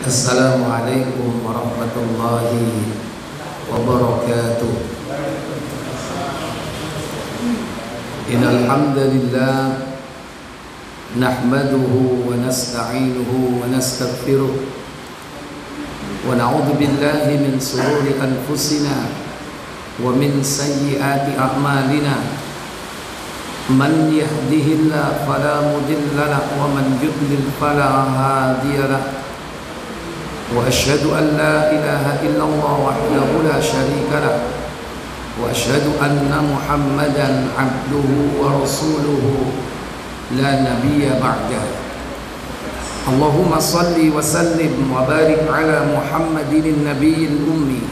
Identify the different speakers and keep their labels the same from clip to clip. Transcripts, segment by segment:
Speaker 1: Assalamualaikum warahmatullahi wabarakatuh. Innal hamdalillah nahmaduhu wa nasta'inuhu wa nastaghfiruh wa na'udzu billahi min shururi anfusina wa min sayyiati a'malina. Man yahdihillahu fala mudilla lahu wa man yudlil fala hadiya lahu. وأشهد أن لا إله إلا الله وحده لا شريك له وأشهد أن محمدا عبده ورسوله لا نبي بعده. اللهم صل وسلم وبارك على محمد النبي الأمي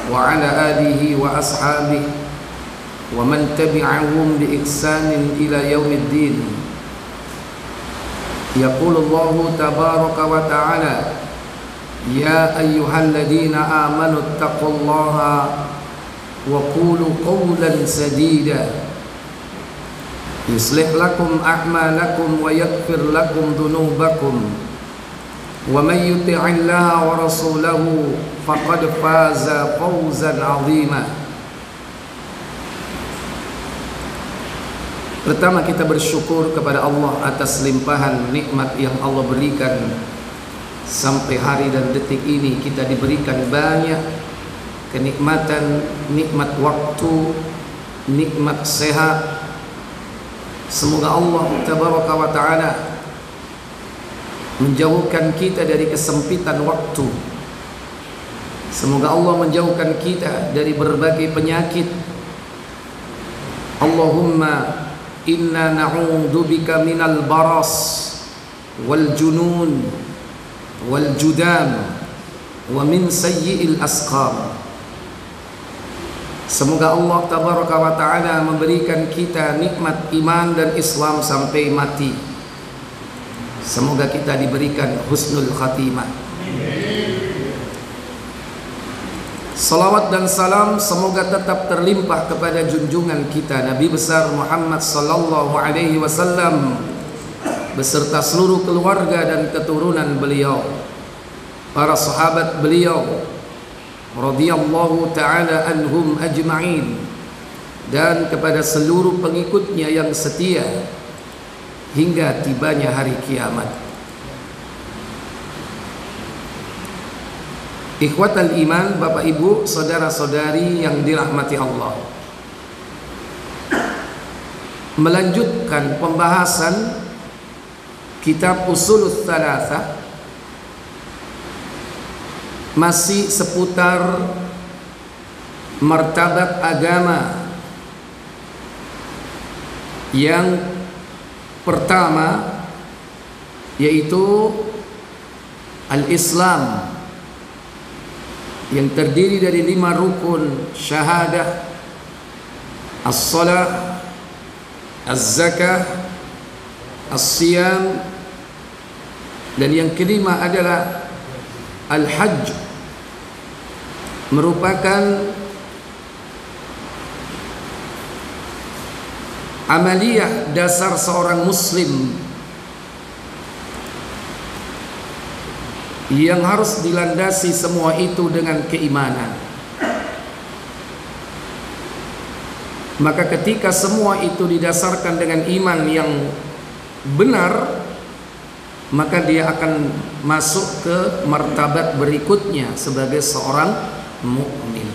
Speaker 1: وعلى آله وأصحابه ومن تبعهم بإحسان إلى يوم الدين. يقول الله تبارك وتعالى: يا أيها الذين آمنوا اتقوا الله وقولوا قولا سديدا يصلح لكم أعمالكم ويغفر لكم ذنوبكم ومن يطع الله ورسوله فقد فاز فوزا عظيما. Pertama, kita bersyukur kepada Allah atas limpahan nikmat yang Allah berikan. Sampai hari dan detik ini kita diberikan banyak kenikmatan, nikmat waktu, nikmat sehat. Semoga Allah tabaraka wa ta'ala menjauhkan kita dari kesempitan waktu. Semoga Allah menjauhkan kita dari berbagai penyakit. Allahumma inna na'udzubika minal baras wal junun wal judam wa min sayyi'il asqam. Semoga Allah tabaraka wa ta'ala memberikan kita nikmat iman dan Islam sampai mati. Semoga kita diberikan husnul khatimah. Salawat dan salam semoga tetap terlimpah kepada junjungan kita Nabi besar Muhammad sallallahu alaihi wasallam beserta seluruh keluarga dan keturunan beliau, para sahabat beliau radhiyallahu ta'ala anhum ajma'in, dan kepada seluruh pengikutnya yang setia hingga tibanya hari kiamat. Ikhwatal iman, Bapak Ibu, saudara-saudari yang dirahmati Allah, melanjutkan pembahasan kitab Ushulul Tsalatsah, masih seputar martabat agama. Yang pertama yaitu al-Islam, yang terdiri dari 5 rukun syahadah: as-shalah, az-zakah, as-siyam, dan yang kelima adalah al-hajj, merupakan amaliyah dasar seorang muslim yang harus dilandasi semua itu dengan keimanan. Maka ketika semua itu didasarkan dengan iman yang benar, maka dia akan masuk ke martabat berikutnya sebagai seorang mukmin.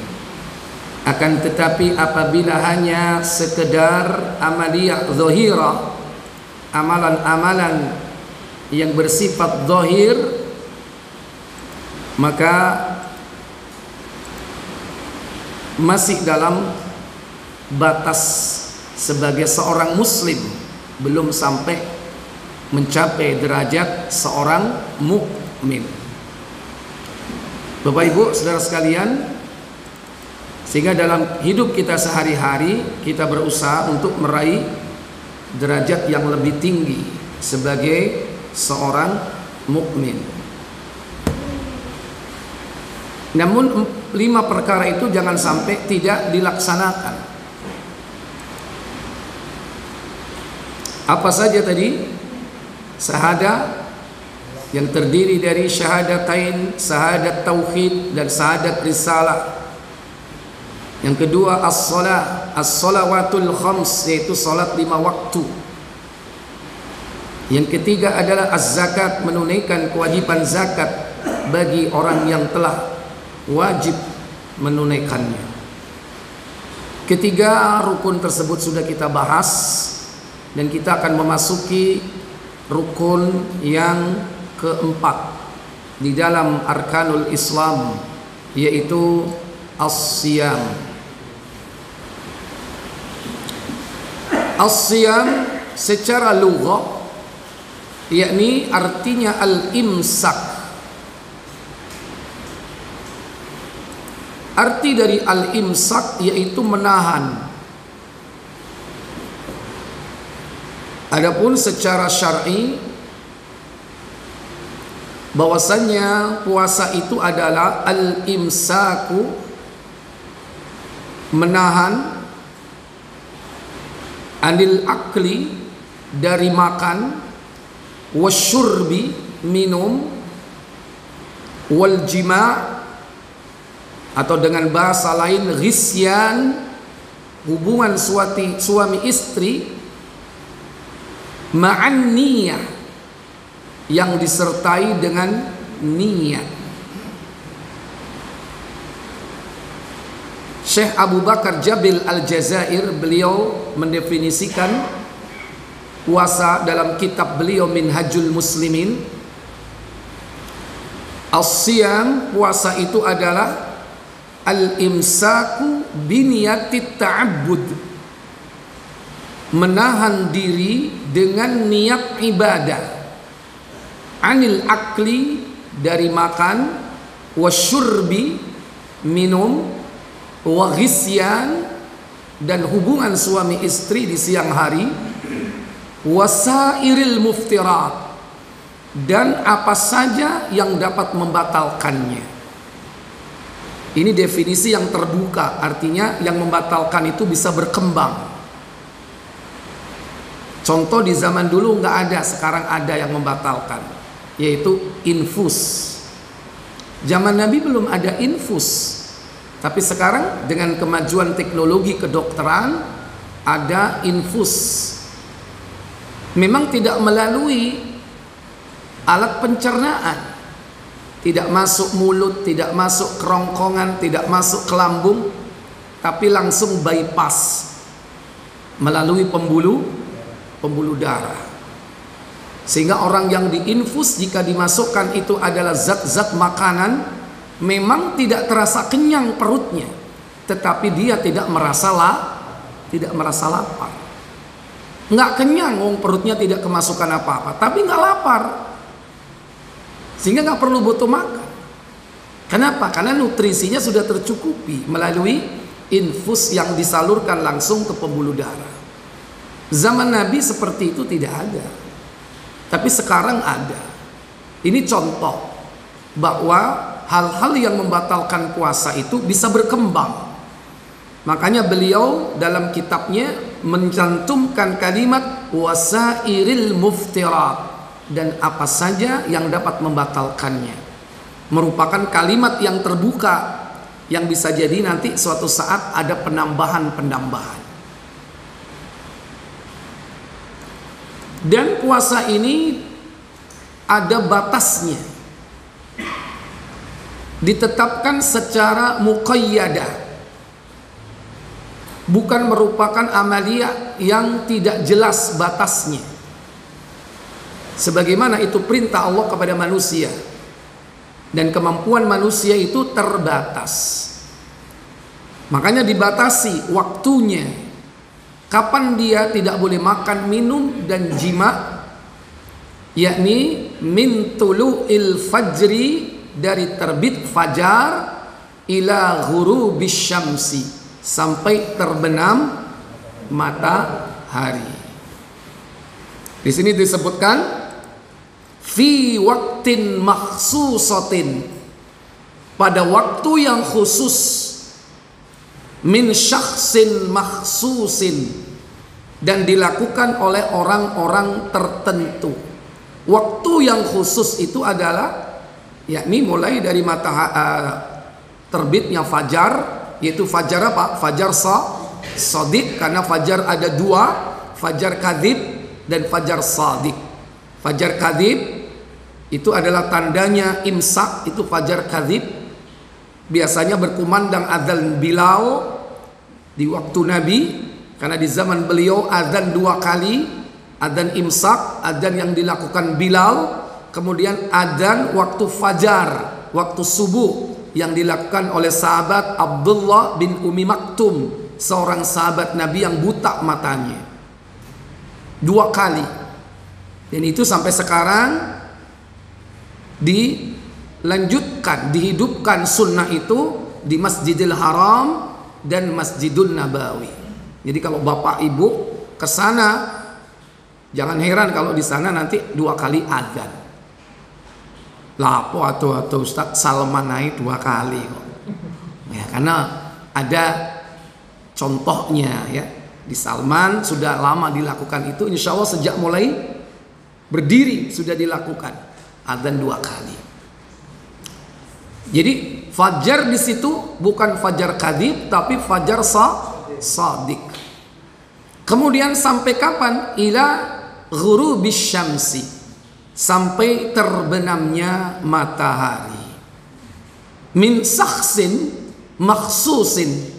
Speaker 1: Akan tetapi apabila hanya sekedar amaliyah zahirah, amalan-amalan yang bersifat zahir, maka masih dalam batas sebagai seorang muslim, belum sampai mencapai derajat seorang mukmin. Bapak Ibu saudara sekalian, sehingga dalam hidup kita sehari-hari kita berusaha untuk meraih derajat yang lebih tinggi sebagai seorang mukmin. Namun 5 perkara itu jangan sampai tidak dilaksanakan. Apa saja tadi? Syahadah, yang terdiri dari syahadatain, syahadat tauhid dan syahadat risalah. Yang kedua as-salah, as-salawatul khams, yaitu salat 5 waktu. Yang ketiga adalah az-zakat, menunaikan kewajiban zakat bagi orang yang telah wajib menunaikannya. Ketiga rukun tersebut sudah kita bahas, dan kita akan memasuki rukun yang keempat di dalam arkanul Islam, yaitu as-siyam. As-siyam secara lughah yakni artinya al-imsak. Arti dari al-imsak yaitu menahan. Adapun secara syar'i, bahwasannya puasa itu adalah al-imsaku, menahan, anil akli, dari makan, wasyurbi, minum, wal jima', atau dengan bahasa lain ghisyan, hubungan suami istri, ma'an niyah, yang disertai dengan niat. Syekh Abu Bakar Jabil Al-Jazair, beliau mendefinisikan puasa dalam kitab beliau Minhajul Muslimin. As-siyam, puasa itu adalah al-imsaku biniyatit ta'abbud, menahan diri dengan niat ibadah, anil akli, dari makan, wasyurbi, minum, wa ghisyan, dan hubungan suami istri di siang hari, wasairil muftirat, dan apa saja yang dapat membatalkannya. Ini definisi yang terbuka, artinya yang membatalkan itu bisa berkembang. Contoh di zaman dulu nggak ada, sekarang ada yang membatalkan, yaitu infus. Zaman Nabi belum ada infus, tapi sekarang dengan kemajuan teknologi kedokteran ada infus. Memang tidak melalui alat pencernaan, tidak masuk mulut, tidak masuk kerongkongan, tidak masuk ke lambung, tapi langsung bypass melalui pembuluh darah. Sehingga orang yang diinfus, jika dimasukkan itu adalah zat-zat makanan, memang tidak terasa kenyang perutnya, tetapi dia tidak merasa lapar. Nggak kenyang, perutnya tidak kemasukan apa-apa, tapi nggak lapar, sehingga nggak perlu butuh makan. Kenapa? Karena nutrisinya sudah tercukupi melalui infus yang disalurkan langsung ke pembuluh darah. Zaman Nabi seperti itu tidak ada, tapi sekarang ada. Ini contoh bahwa hal-hal yang membatalkan puasa itu bisa berkembang. Makanya beliau dalam kitabnya mencantumkan kalimat wasairil muftirat, dan apa saja yang dapat membatalkannya. Merupakan kalimat yang terbuka, yang bisa jadi nanti suatu saat ada penambahan-penambahan. Dan puasa ini ada batasnya, ditetapkan secara muqayyadah, bukan merupakan amaliyah yang tidak jelas batasnya, sebagaimana itu perintah Allah kepada manusia, dan kemampuan manusia itu terbatas. Makanya dibatasi waktunya, kapan dia tidak boleh makan, minum, dan jima, yakni min tulu'il fajri, dari terbit fajar, ila ghurubis syamsi, sampai terbenam matahari. Di sini disebutkan fi waktin makhsusatin, pada waktu yang khusus, min syakhsin makhsusin, dan dilakukan oleh orang-orang tertentu. Waktu yang khusus itu adalah yakni mulai dari terbitnya fajar, yaitu fajar apa? Fajar shadiq, karena fajar ada dua, fajar kadzib dan fajar shadiq. Fajar kadzib itu adalah tandanya imsak, itu fajar kadzib. Biasanya berkumandang adzan Bilal di waktu Nabi, karena di zaman beliau adzan dua kali, adzan imsak, adzan yang dilakukan Bilal, kemudian adzan waktu fajar, waktu subuh yang dilakukan oleh sahabat Abdullah bin Umi Maktum, seorang sahabat Nabi yang buta matanya. Dua kali. Dan itu sampai sekarang dilanjutkan, dihidupkan sunnah itu di Masjidil Haram dan Masjidun Nabawi. Jadi kalau bapak ibu ke sana, jangan heran kalau di sana nanti dua kali adzan. Lapo atau Ustaz Salman naik dua kali kok. Ya, karena ada contohnya ya. Di Salman sudah lama dilakukan itu, insya Allah sejak mulai berdiri sudah dilakukan adzan dua kali. Jadi fajar di situ bukan fajar kadzib tapi fajar shadiq. Kemudian sampai kapan? Ila ghurubis syamsi, sampai terbenamnya matahari. Min sakhsin makhsusin,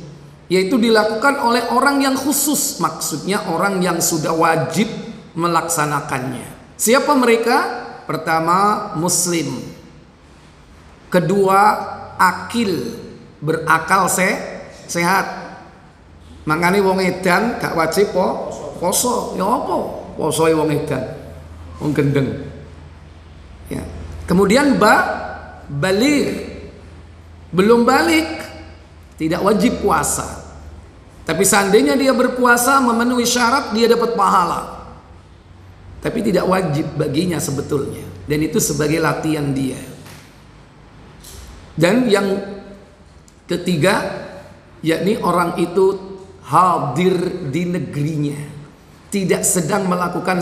Speaker 1: yaitu dilakukan oleh orang yang khusus, maksudnya orang yang sudah wajib melaksanakannya. Siapa mereka? Pertama, muslim. Kedua, akil, berakal sehat. Makanya wong edan gak wajib poso. Ya apa? Poso wong edan, wong gendeng. Ya. Kemudian balik, belum balik, tidak wajib puasa. Tapi seandainya dia berpuasa memenuhi syarat, dia dapat pahala. Tapi tidak wajib baginya sebetulnya. Dan itu sebagai latihan dia. Dan yang ketiga, yakni orang itu hadir di negerinya, tidak sedang melakukan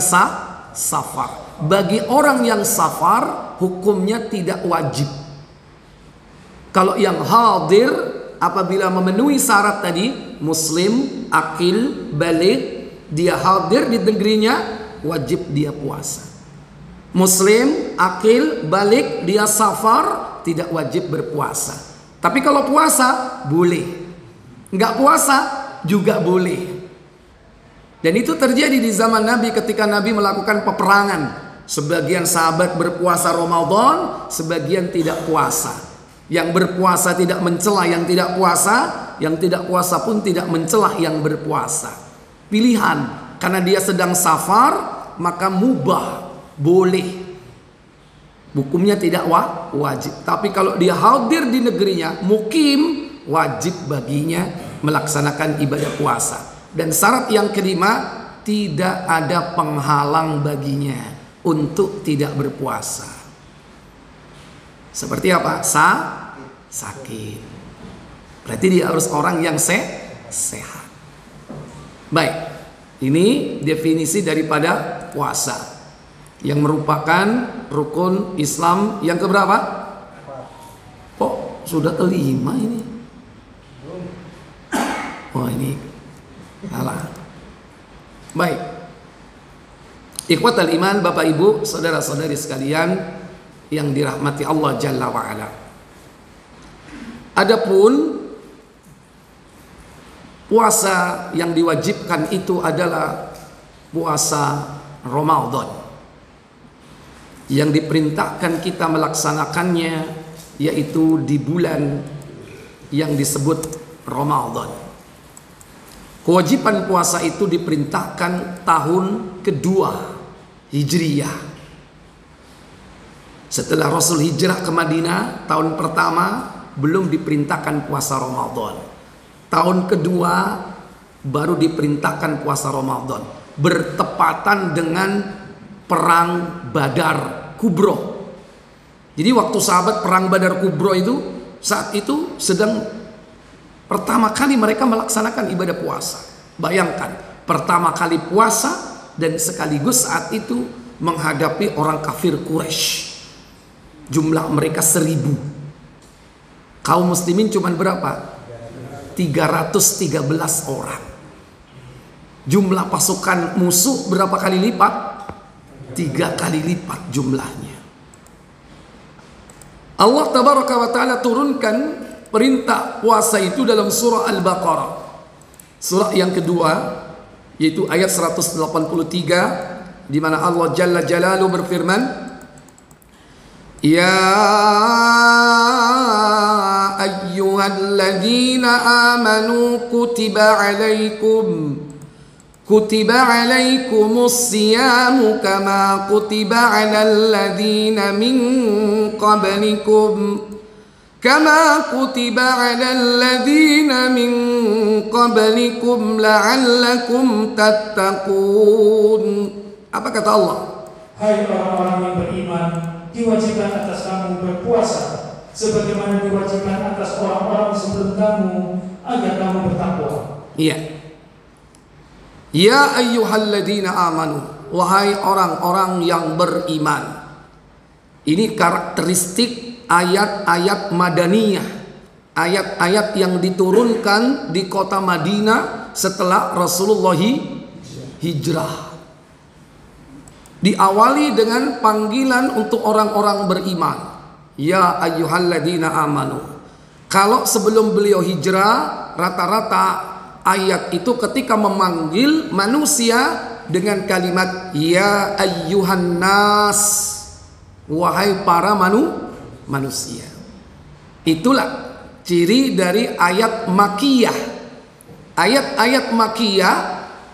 Speaker 1: safar. Bagi orang yang safar, hukumnya tidak wajib. Kalau yang hadir, apabila memenuhi syarat tadi, muslim, akil, balik, dia hadir di negerinya, wajib dia puasa. Muslim, akil, balik, dia safar, tidak wajib berpuasa. Tapi kalau puasa, boleh. Enggak puasa, juga boleh. Dan itu terjadi di zaman Nabi ketika Nabi melakukan peperangan. Sebagian sahabat berpuasa Ramadan, sebagian tidak puasa. Yang berpuasa tidak mencela yang tidak puasa, yang tidak puasa pun tidak mencela yang berpuasa. Pilihan, karena dia sedang safar, maka mubah, boleh. Hukumnya tidak wajib. Tapi kalau dia hadir di negerinya, mukim, wajib baginya melaksanakan ibadah puasa. Dan syarat yang kelima, tidak ada penghalang baginya untuk tidak berpuasa. Seperti apa? Sakit. Berarti dia harus orang yang sehat. Baik, ini definisi daripada puasa, yang merupakan rukun Islam yang keberapa? Kok sudah kelima ini? Oh ini salah. Baik, ikhwatal iman, bapak ibu, saudara-saudari sekalian yang dirahmati Allah Jalla wa'ala. Adapun puasa yang diwajibkan itu adalah puasa Ramadan, yang diperintahkan kita melaksanakannya yaitu di bulan yang disebut Ramadan. Kewajiban puasa itu diperintahkan tahun kedua Hijriyah. Setelah Rasul hijrah ke Madinah, tahun pertama belum diperintahkan puasa Ramadan. Tahun kedua baru diperintahkan puasa Ramadan, bertepatan dengan perang Badar Kubro. Jadi waktu sahabat perang Badar Kubro itu, saat itu sedang pertama kali mereka melaksanakan ibadah puasa. Bayangkan, pertama kali puasa dan sekaligus saat itu menghadapi orang kafir Quraisy. Jumlah mereka 1000. Kaum muslimin cuma berapa? 313 orang. Jumlah pasukan musuh berapa kali lipat? 3 kali lipat jumlahnya. Allah tabaraka wa ta'ala turunkan perintah puasa itu dalam surah Al-Baqarah, surah yang kedua, yaitu ayat 183, di mana Allah Jalla Jalaluhu berfirman, Ya ayyuhalladzina amanu kutiba alaikumus siyamu kama kutiba alal ladzina min qablikum la'allakum tattaqun. Apa kata Allah?
Speaker 2: Hai orang-orang yang beriman, diwajibkan atas kamu berpuasa sebagaimana diwajibkan atas orang-orang sebelum kamu agar kamu bertakwa.
Speaker 1: Iya. Ya ayyuhalladzina amanu, wahai orang-orang yang beriman. Ini karakteristik ayat-ayat Madaniyah, ayat-ayat yang diturunkan di kota Madinah setelah Rasulullah hijrah. Diawali dengan panggilan untuk orang-orang beriman. Ya ayyuhalladzina amanu. Kalau sebelum beliau hijrah, rata-rata ayat itu ketika memanggil manusia dengan kalimat ya ayyuhan nas, wahai para manusia. Itulah ciri dari ayat Makkiyah. Ayat-ayat Makkiyah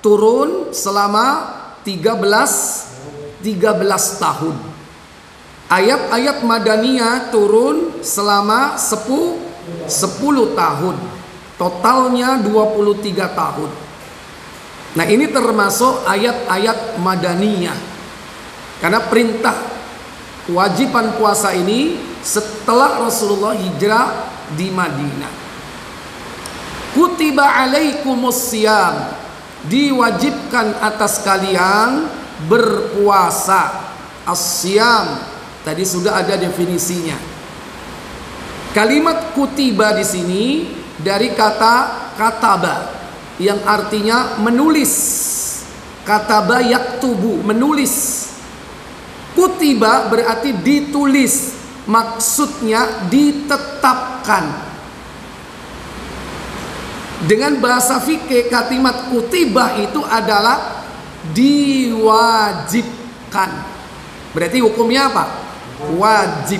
Speaker 1: turun selama 13 tahun. Ayat-ayat Madaniyah turun selama 10 tahun. Totalnya 23 tahun. Nah, ini termasuk ayat-ayat Madaniyah. Karena perintah kewajiban puasa ini setelah Rasulullah hijrah di Madinah. Kutiba alaikumus siyam, diwajibkan atas kalian berpuasa. As-siyam tadi sudah ada definisinya. Kalimat kutiba di sini dari kata kataba yang artinya menulis. Kataba yaktubu, menulis. Kutiba berarti ditulis, maksudnya ditetapkan. Dengan bahasa fikih kalimat kutiba itu adalah diwajibkan. Berarti hukumnya apa? Wajib.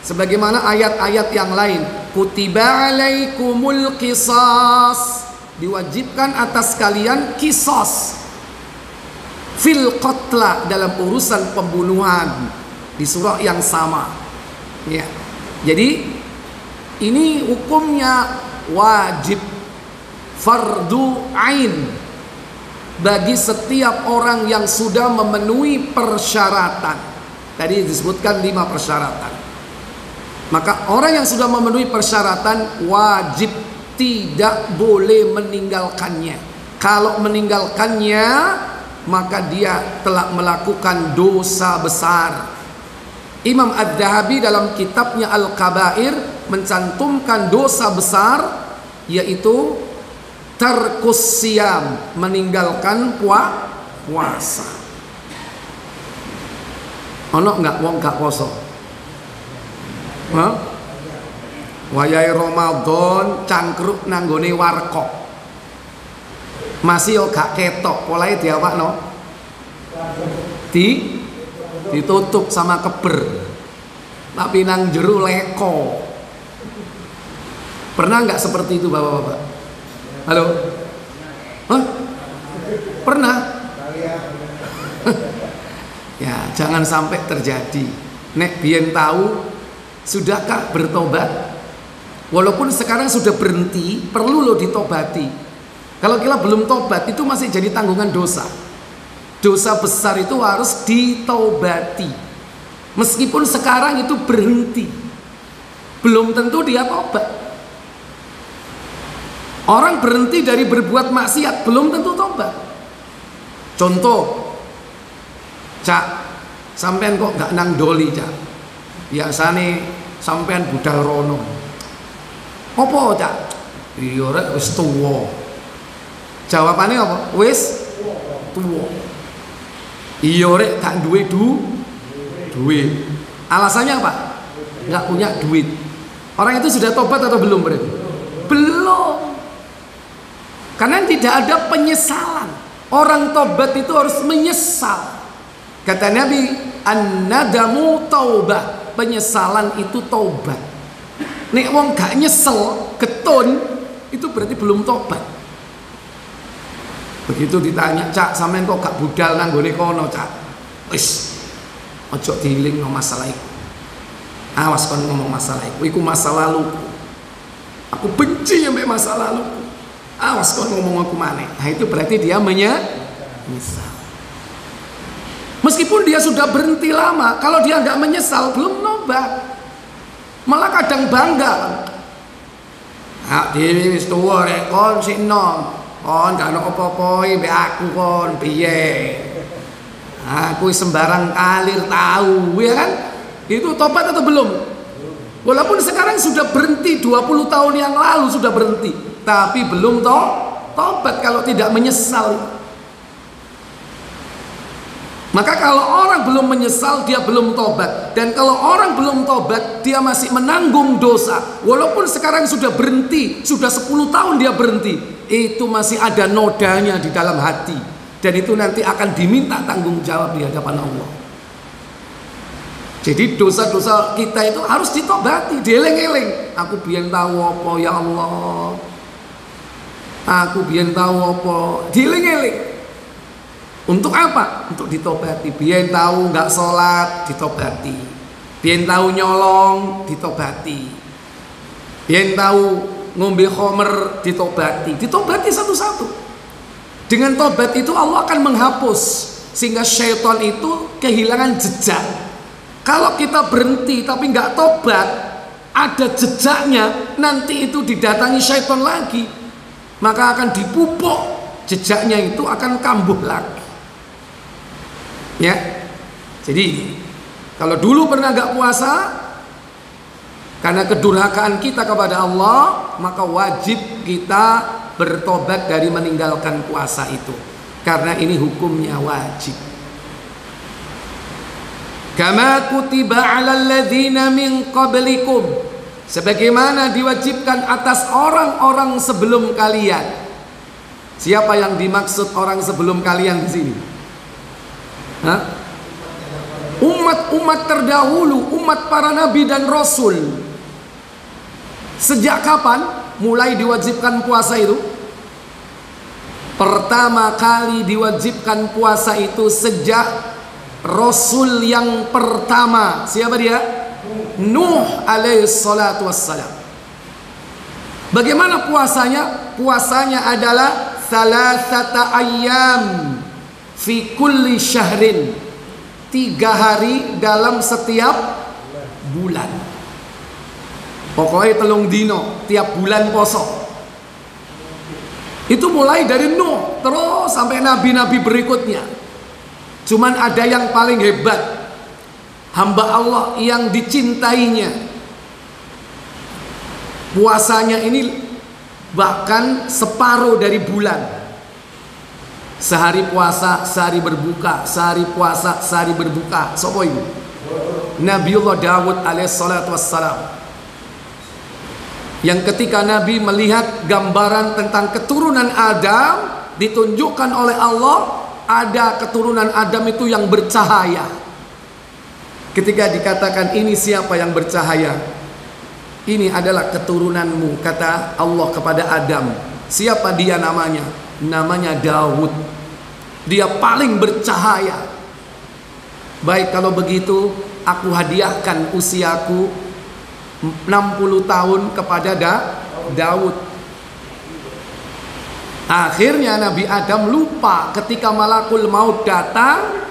Speaker 1: Sebagaimana ayat-ayat yang lain, kutiba alaikumul qisas, diwajibkan atas kalian qisas fil qatla, dalam urusan pembunuhan, di surah yang sama. Ya. Jadi ini hukumnya wajib, fardu ain bagi setiap orang yang sudah memenuhi persyaratan. Tadi disebutkan 5 persyaratan. Maka orang yang sudah memenuhi persyaratan wajib, tidak boleh meninggalkannya. Kalau meninggalkannya, maka dia telah melakukan dosa besar. Imam Ad-Dhahabi dalam kitabnya Al-Kabair mencantumkan dosa besar, yaitu tarkus siyam, meninggalkan puasa. Ono enggak wong gak poso? Hah? Wayahe Ramadan cangkruk nanggone warkop. Masih yo gak ketok, polahe diawakno. Ditutup sama keber. Tapi nang jero leko. Pernah enggak seperti itu Bapak-bapak? Halo? Hah? Pernah? Ya, jangan sampai terjadi. Nek biyen tahu, sudahkah bertobat? Walaupun sekarang sudah berhenti, perlu loh ditobati. Kalau kita belum tobat, itu masih jadi tanggungan dosa. Dosa besar itu harus ditobati. Meskipun sekarang itu berhenti, belum tentu dia tobat. Orang berhenti dari berbuat maksiat belum tentu tobat. Contoh, Cak, sampean kok gak nang doli, Cak? Biasane sampean budal rono. Apa, Cak? Iya rek wis tuwa. Jawabane apa? Wis tuwa. Iya rek gak duwe duit. Alasannya apa? Gak punya duit. Orang itu sudah tobat atau belum berarti? Belum. Karena tidak ada penyesalan. Orang tobat itu harus menyesal. Kata Nabi, an-nadamu taubah. Penyesalan itu taubat. Nek wong gak nyesel, getun, itu berarti belum tobat. Begitu ditanya, Cak, sampean kok gak budal nang gone kono, Cak? Wis, ojo dielingno masalah iku. Awas kon ngomong masalah iku masa lalu. Aku benci sampai masa lalu. Awas kon ngomong aku maneh. Nah itu berarti dia menyesal. Meskipun dia sudah berhenti lama, kalau dia nggak menyesal belum nobat. Malah kadang bangga. Hak dhewe wis tuwa rek kon sik enom. Kon gak ono apa-apa mbek aku kon piye. Aku sembarang kalir tahu ya kan? Itu tobat atau belum? Walaupun sekarang sudah berhenti 20 tahun yang lalu sudah berhenti, tapi belum tobat kalau tidak menyesal. Maka kalau orang belum menyesal dia belum tobat. Dan kalau orang belum tobat dia masih menanggung dosa. Walaupun sekarang sudah berhenti, sudah 10 tahun dia berhenti, itu masih ada nodanya di dalam hati. Dan itu nanti akan diminta tanggung jawab di hadapan Allah. Jadi dosa-dosa kita itu harus ditobati, dieling-eling. Aku biyen tahu apa ya Allah. Aku biyen tahu apa, dieling-eling. Untuk apa? Untuk ditobati. Biyen tahu nggak sholat, ditobati. Biyen tahu nyolong, ditobati. Biyen tahu ngombe khamr, ditobati. Ditobati satu-satu. Dengan tobat itu Allah akan menghapus, sehingga syaitan itu kehilangan jejak. Kalau kita berhenti tapi nggak tobat, ada jejaknya, nanti itu didatangi syaitan lagi, maka akan dipupuk, jejaknya itu akan kambuh lagi. Ya, jadi kalau dulu pernah nggak puasa karena kedurhakaan kita kepada Allah, maka wajib kita bertobat dari meninggalkan puasa itu, karena ini hukumnya wajib. Kama kutiba 'alal ladzina min qablikum, sebagaimana diwajibkan atas orang-orang sebelum kalian. Siapa yang dimaksud orang sebelum kalian di sini? Umat-umat terdahulu, umat para nabi dan rasul. Sejak kapan mulai diwajibkan puasa itu? Pertama kali diwajibkan puasa itu sejak Rasul yang pertama. Siapa dia? Nuh alaihi salatu wassalam. Bagaimana puasanya? Puasanya adalah salasata ayyam fi kulli syahrin, 3 hari dalam setiap bulan. Pokoknya 3 dino tiap bulan poso. Itu mulai dari Nuh terus sampai nabi-nabi berikutnya. Cuman ada yang paling hebat, hamba Allah yang dicintainya, puasanya ini bahkan separuh dari bulan. Sehari puasa, sehari berbuka, sehari puasa, sehari berbuka. Sopo ini? Nabiullah Dawud alaihissalatu wassalam. Yang ketika Nabi melihat gambaran tentang keturunan Adam, ditunjukkan oleh Allah, ada keturunan Adam itu yang bercahaya. Ketika dikatakan ini siapa yang bercahaya? Ini adalah keturunanmu, kata Allah kepada Adam. Siapa dia namanya? Namanya Daud. Dia paling bercahaya. Baik, kalau begitu aku hadiahkan usiaku 60 tahun kepada Daud. Akhirnya Nabi Adam lupa ketika malakul maut datang,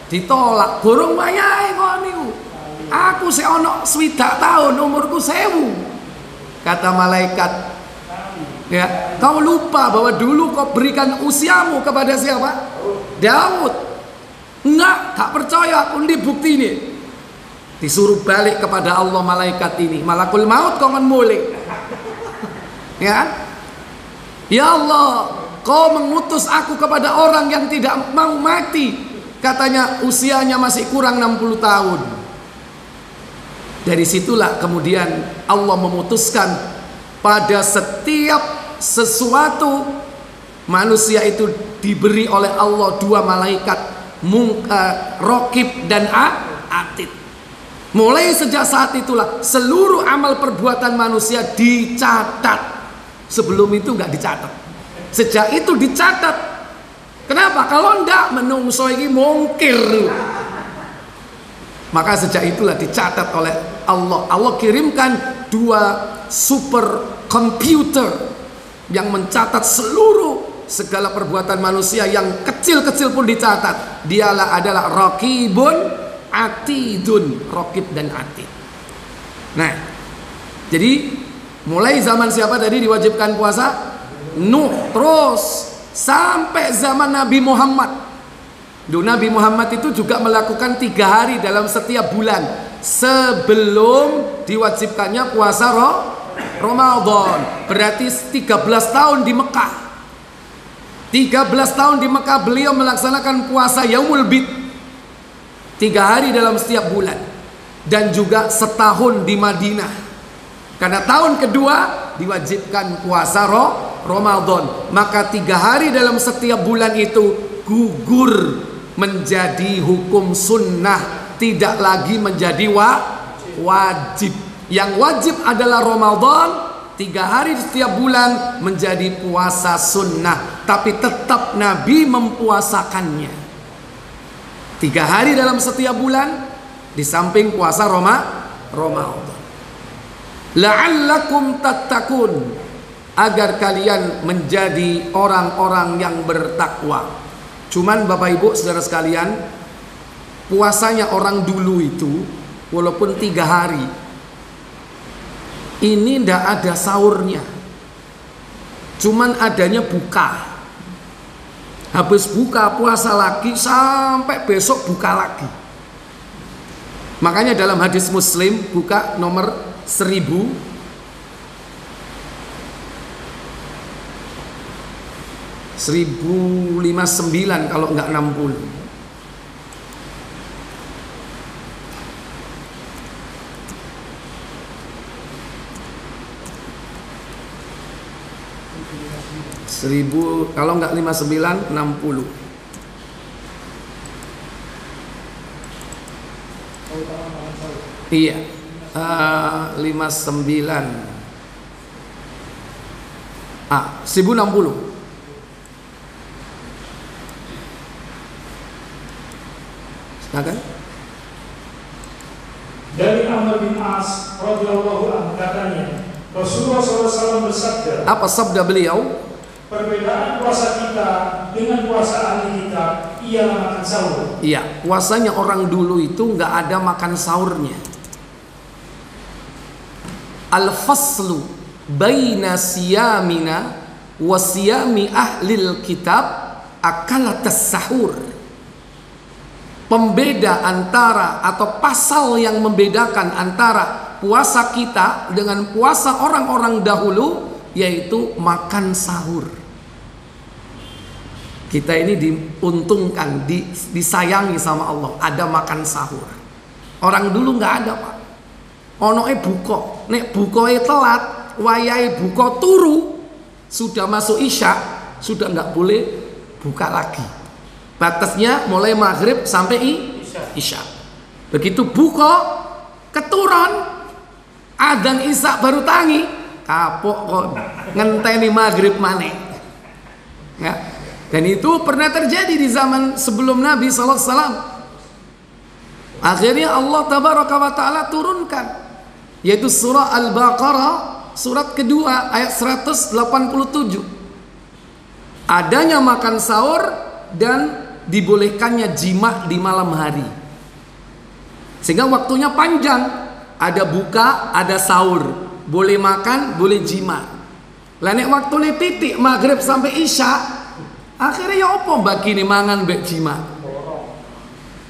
Speaker 1: ditolak. Burung wayahe kok niku. Aku sik ono 60 tahun, umurku 1000. Kata malaikat, ya, kau lupa bahwa dulu kau berikan usiamu kepada siapa? Daud. Enggak, gak percaya aku, ini bukti ini. Disuruh balik kepada Allah malaikat ini, malakul maut kau mulai. Ya kan? Ya Allah, kau mengutus aku kepada orang yang tidak mau mati. Katanya usianya masih kurang 60 tahun. Dari situlah kemudian Allah memutuskan pada setiap sesuatu manusia itu diberi oleh Allah dua malaikat, Raqib dan Atid. Mulai sejak saat itulah seluruh amal perbuatan manusia dicatat. Sebelum itu nggak dicatat. Sejak itu dicatat. Kenapa? Kalau enggak menungso ini mungkir. Maka sejak itulah dicatat oleh Allah. Allah kirimkan dua super komputer yang mencatat seluruh segala perbuatan manusia yang kecil-kecil pun dicatat. Dialah adalah Raqibun Atidun, Raqib dan Atid. Nah, jadi mulai zaman siapa tadi diwajibkan puasa? Nuh, terus sampai zaman Nabi Muhammad. Nabi Muhammad itu juga melakukan 3 hari dalam setiap bulan sebelum diwajibkannya puasa Ramadan. Berarti 13 tahun di Mekah. 13 tahun di Mekah beliau melaksanakan puasa Yaumul Bid 3 hari dalam setiap bulan. Dan juga setahun di Madinah. Karena tahun kedua diwajibkan puasa Ramadan. Maka 3 hari dalam setiap bulan itu gugur menjadi hukum sunnah, tidak lagi menjadi wajib. Yang wajib adalah Ramadan, 3 hari setiap bulan menjadi puasa sunnah. Tapi tetap Nabi mempuasakannya 3 hari dalam setiap bulan, di samping puasa Ramadan. La'allakum tattaqun, agar kalian menjadi orang-orang yang bertakwa. Cuman Bapak Ibu saudara sekalian, puasanya orang dulu itu walaupun 3 hari ini ndak ada sahurnya, cuman adanya buka. Habis buka puasa lagi sampai besok buka lagi. Makanya dalam hadis Muslim buka nomor 1059 kalau enggak 60. Kalau enggak 59, 60. Iya, 59. 1060. Silakan.
Speaker 2: Dari Amr bin As radhiyallahu anhu katanya, Rasulullah SAW bersabda.
Speaker 1: Apa sabda beliau?
Speaker 2: Perbedaan puasa kita dengan puasa ahli kita ialah makan sahur.
Speaker 1: Iya, puasanya orang dulu itu nggak ada makan sahurnya. Al-faslu baina siyamina wa siyami ahlil kitab akalatas sahur. Pembeda antara atau pasal yang membedakan antara puasa kita dengan puasa orang-orang dahulu yaitu makan sahur. Kita ini diuntungkan, disayangi sama Allah, ada makan sahur. Orang dulu nggak ada, Pak. Onoe buka, nek bukoe telat, wayai buka turu, sudah masuk isya, sudah nggak boleh buka lagi. Batasnya mulai maghrib sampai isya. Begitu buka, keturun, adzan isya baru tangi, kapok kok ngenteni maghrib maneh. Ya. Dan itu pernah terjadi di zaman sebelum Nabi SAW. Akhirnya Allah Tabaraka wa Ta'ala turunkan, yaitu surah Al-Baqarah, surat kedua ayat 187. Adanya makan sahur dan dibolehkannya jima di malam hari. Sehingga waktunya panjang, ada buka, ada sahur, boleh makan, boleh jima. Lah nek waktune titik maghrib sampai isya, akhirnya ya apa bagi ini mangan mbek jima.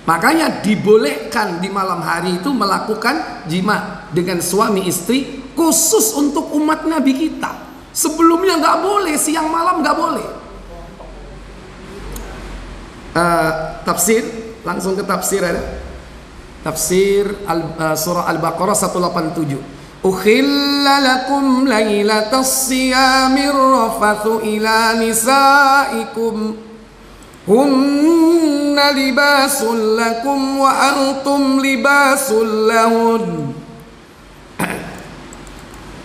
Speaker 1: Makanya dibolehkan di malam hari itu melakukan jima dengan suami istri, khusus untuk umat Nabi kita. Sebelumnya nggak boleh, siang malam nggak boleh. Tafsir, langsung ke tafsir ada. Tafsir surah Al-Baqarah 187. Ukhilla lakum lailatas siyamir rafathu ila nisaikum hunna libasul lakum wa antum libasul lahun.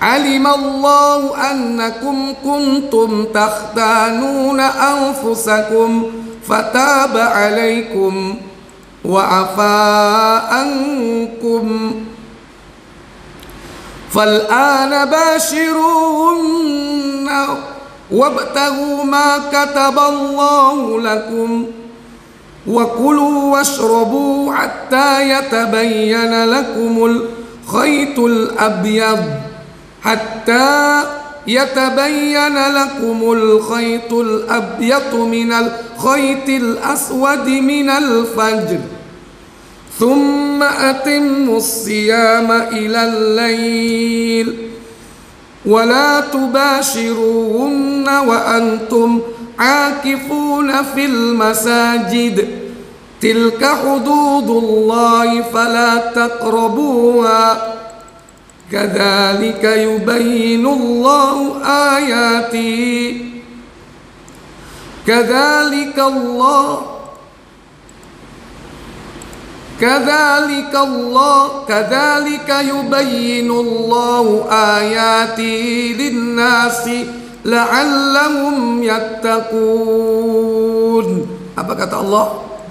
Speaker 1: Alimallahu annakum kuntum takhtanuna anfusakum fataba alaikum wa afa ankum fal'ana bashiruhunna wabtaghu ma kataballahu lakum wa kulu washrabu hatta yatabayyana lakumul khaytul abyad yatabayyana lakumul khaytul abyadu minal khaytil aswadi minal fajr thumma atimmus siyama ilal layl wa la tubashiruhunna wa antum aakifuna fil masajid tilka hududullahi fala taqrabuha kadzalika yubayyinullahu ayati kadzalika yubayyinullahu ayati linnasi la'allahum yattaqun. Apa kata Allah?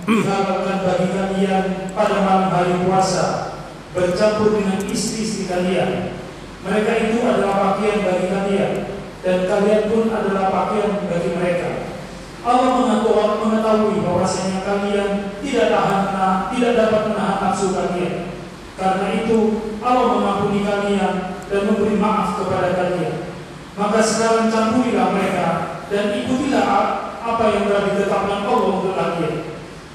Speaker 2: Dihalalkan bagi kalian pada malam hari puasa bercampur dengan istri-istri kalian. Mereka itu adalah pakaian bagi kalian, dan kalian pun adalah pakaian bagi mereka. Allah mengetahui bahwasanya kalian tidak dapat menahan nafsu kalian. Karena itu Allah mengampuni kalian dan memberi maaf kepada kalian. Maka sekarang campurilah mereka dan ikutilah apa yang telah ditetapkan Allah untuk kalian.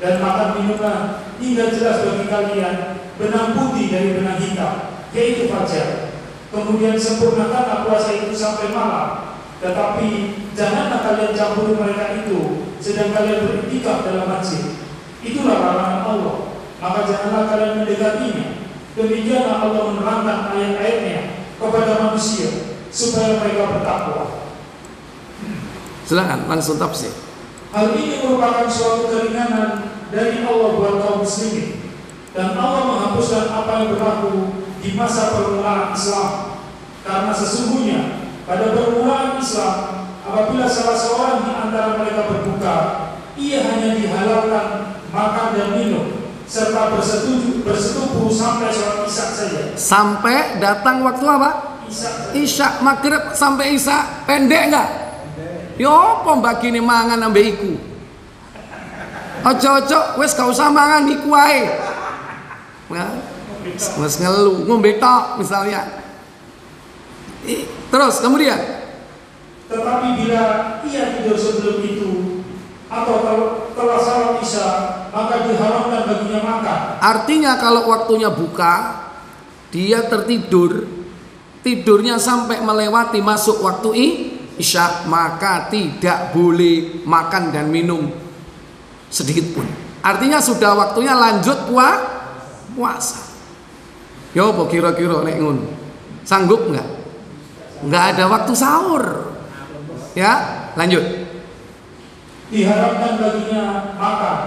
Speaker 2: Dan makan minumlah hingga jelas bagi kalian benang putih dari benang hitam, yaitu fajar. Kemudian sempurnakanlah puasa itu sampai malam. Tetapi janganlah kalian campuri mereka itu sedang kalian beriktikaf dalam masjid. Itulah larangan Allah. Maka janganlah kalian mendekatinya. Demikianlah Allah menerangkan ayat-ayatnya kepada manusia supaya mereka bertakwa.
Speaker 1: Silakan langsung tafsir.
Speaker 2: Hal ini merupakan suatu keringanan dari Allah buat kaum muslimin, dan Allah menghapuskan apa yang berlaku di masa permulaan Islam. Karena sesungguhnya pada permulaan Islam, apabila salah seorang di antara mereka berbuka, ia hanya dihalalkan makan dan minum serta bersetubuh sampai sholat isya saja. Sampai datang waktu apa? Isya. Maghrib sampai isya pendek enggak? Yo apa mbak kini mangan ambek iku? Ojo wis gak usah mangan iku wae. Mas ngelu ngombe tok misalnya. Terus kemudian, tetapi bila ia tidur sebelum itu atau telah salat isya, maka diharamkan baginya makan. Artinya kalau waktunya buka, dia tertidur, tidurnya sampai melewati masuk waktu isya, maka tidak boleh makan dan minum sedikit pun. Artinya sudah waktunya lanjut puasa. Yo apa kira-kira nek ngono? Sanggup enggak? Enggak ada waktu sahur. Ya, lanjut. Diharapkan baginya makan,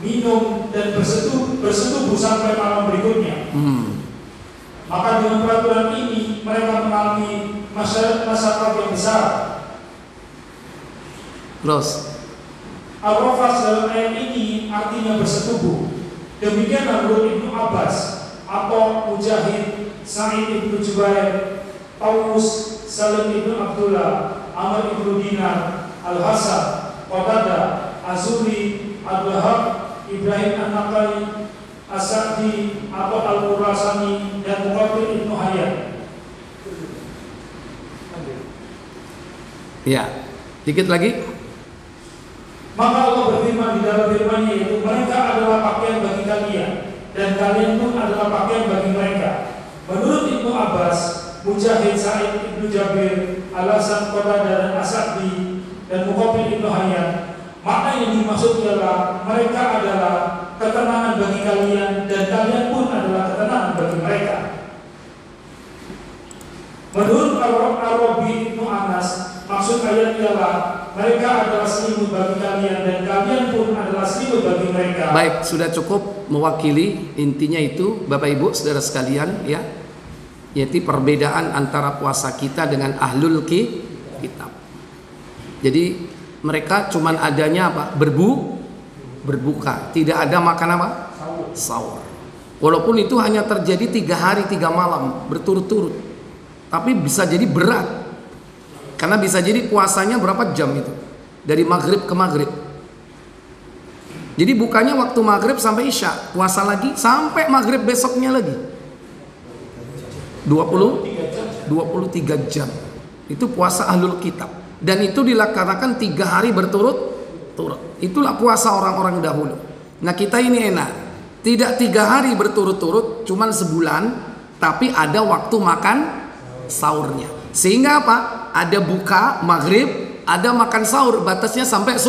Speaker 2: minum dan bersetubuh sampai malam berikutnya. Maka dengan peraturan ini mereka mengalami masyarakat yang besar. Terus Al-Rafas dalam ayat ini artinya bersetubuh. Demikianlah menurut Ibnu Abbas atau Mujahid, Sa'id ibnu Jubair, Taus, Salim ibnu Abdullah, Amr ibnu Dinar, Al-Hasan, Qatadah, Azuri, Al-Wahab, Ibrahim An-Naqai, As-Sa'di atau Al-Qurasani dan Muqatil ibnu Hayyan. Ya, dikit lagi. Maka Allah berfirman di dalam firman-Nya, yaitu mereka adalah adalah pakaian bagi kalian, dan kalian pun adalah pakaian bagi mereka. Menurut Ibnu Abbas, Mujahid, Sa'id Ibnu Jabir, Al-Hasan Qatadah dan As-Sa'di dan Muqabil Ibnu Hayyan, makna yang dimaksud ialah mereka adalah ketenangan bagi kalian dan kalian pun adalah ketenangan bagi mereka. Menurut Ar-Rabi Ibnu Anas, maksud ayat ialah mereka adalah selimut bagi kalian dan kalian pun adalah selimut bagi mereka.
Speaker 1: Baik, sudah cukup mewakili intinya itu Bapak Ibu saudara sekalian ya. Yaitu perbedaan antara puasa kita dengan ahlul kitab. Jadi mereka cuman adanya apa? Berbuka, tidak ada makan apa? Sahur. Walaupun itu hanya terjadi 3 hari 3 malam berturut-turut, tapi bisa jadi berat. Karena bisa jadi puasanya berapa jam itu? Dari maghrib ke maghrib. Jadi bukanya waktu maghrib sampai isya, puasa lagi sampai maghrib besoknya lagi. 23 jam. Itu puasa ahlul kitab. Dan itu dilaksanakan 3 hari berturut-turut. Itulah puasa orang-orang dahulu. Nah kita ini enak, tidak 3 hari berturut-turut, cuman sebulan, tapi ada waktu makan sahurnya. Sehingga apa? Ada buka maghrib, ada makan sahur, batasnya sampai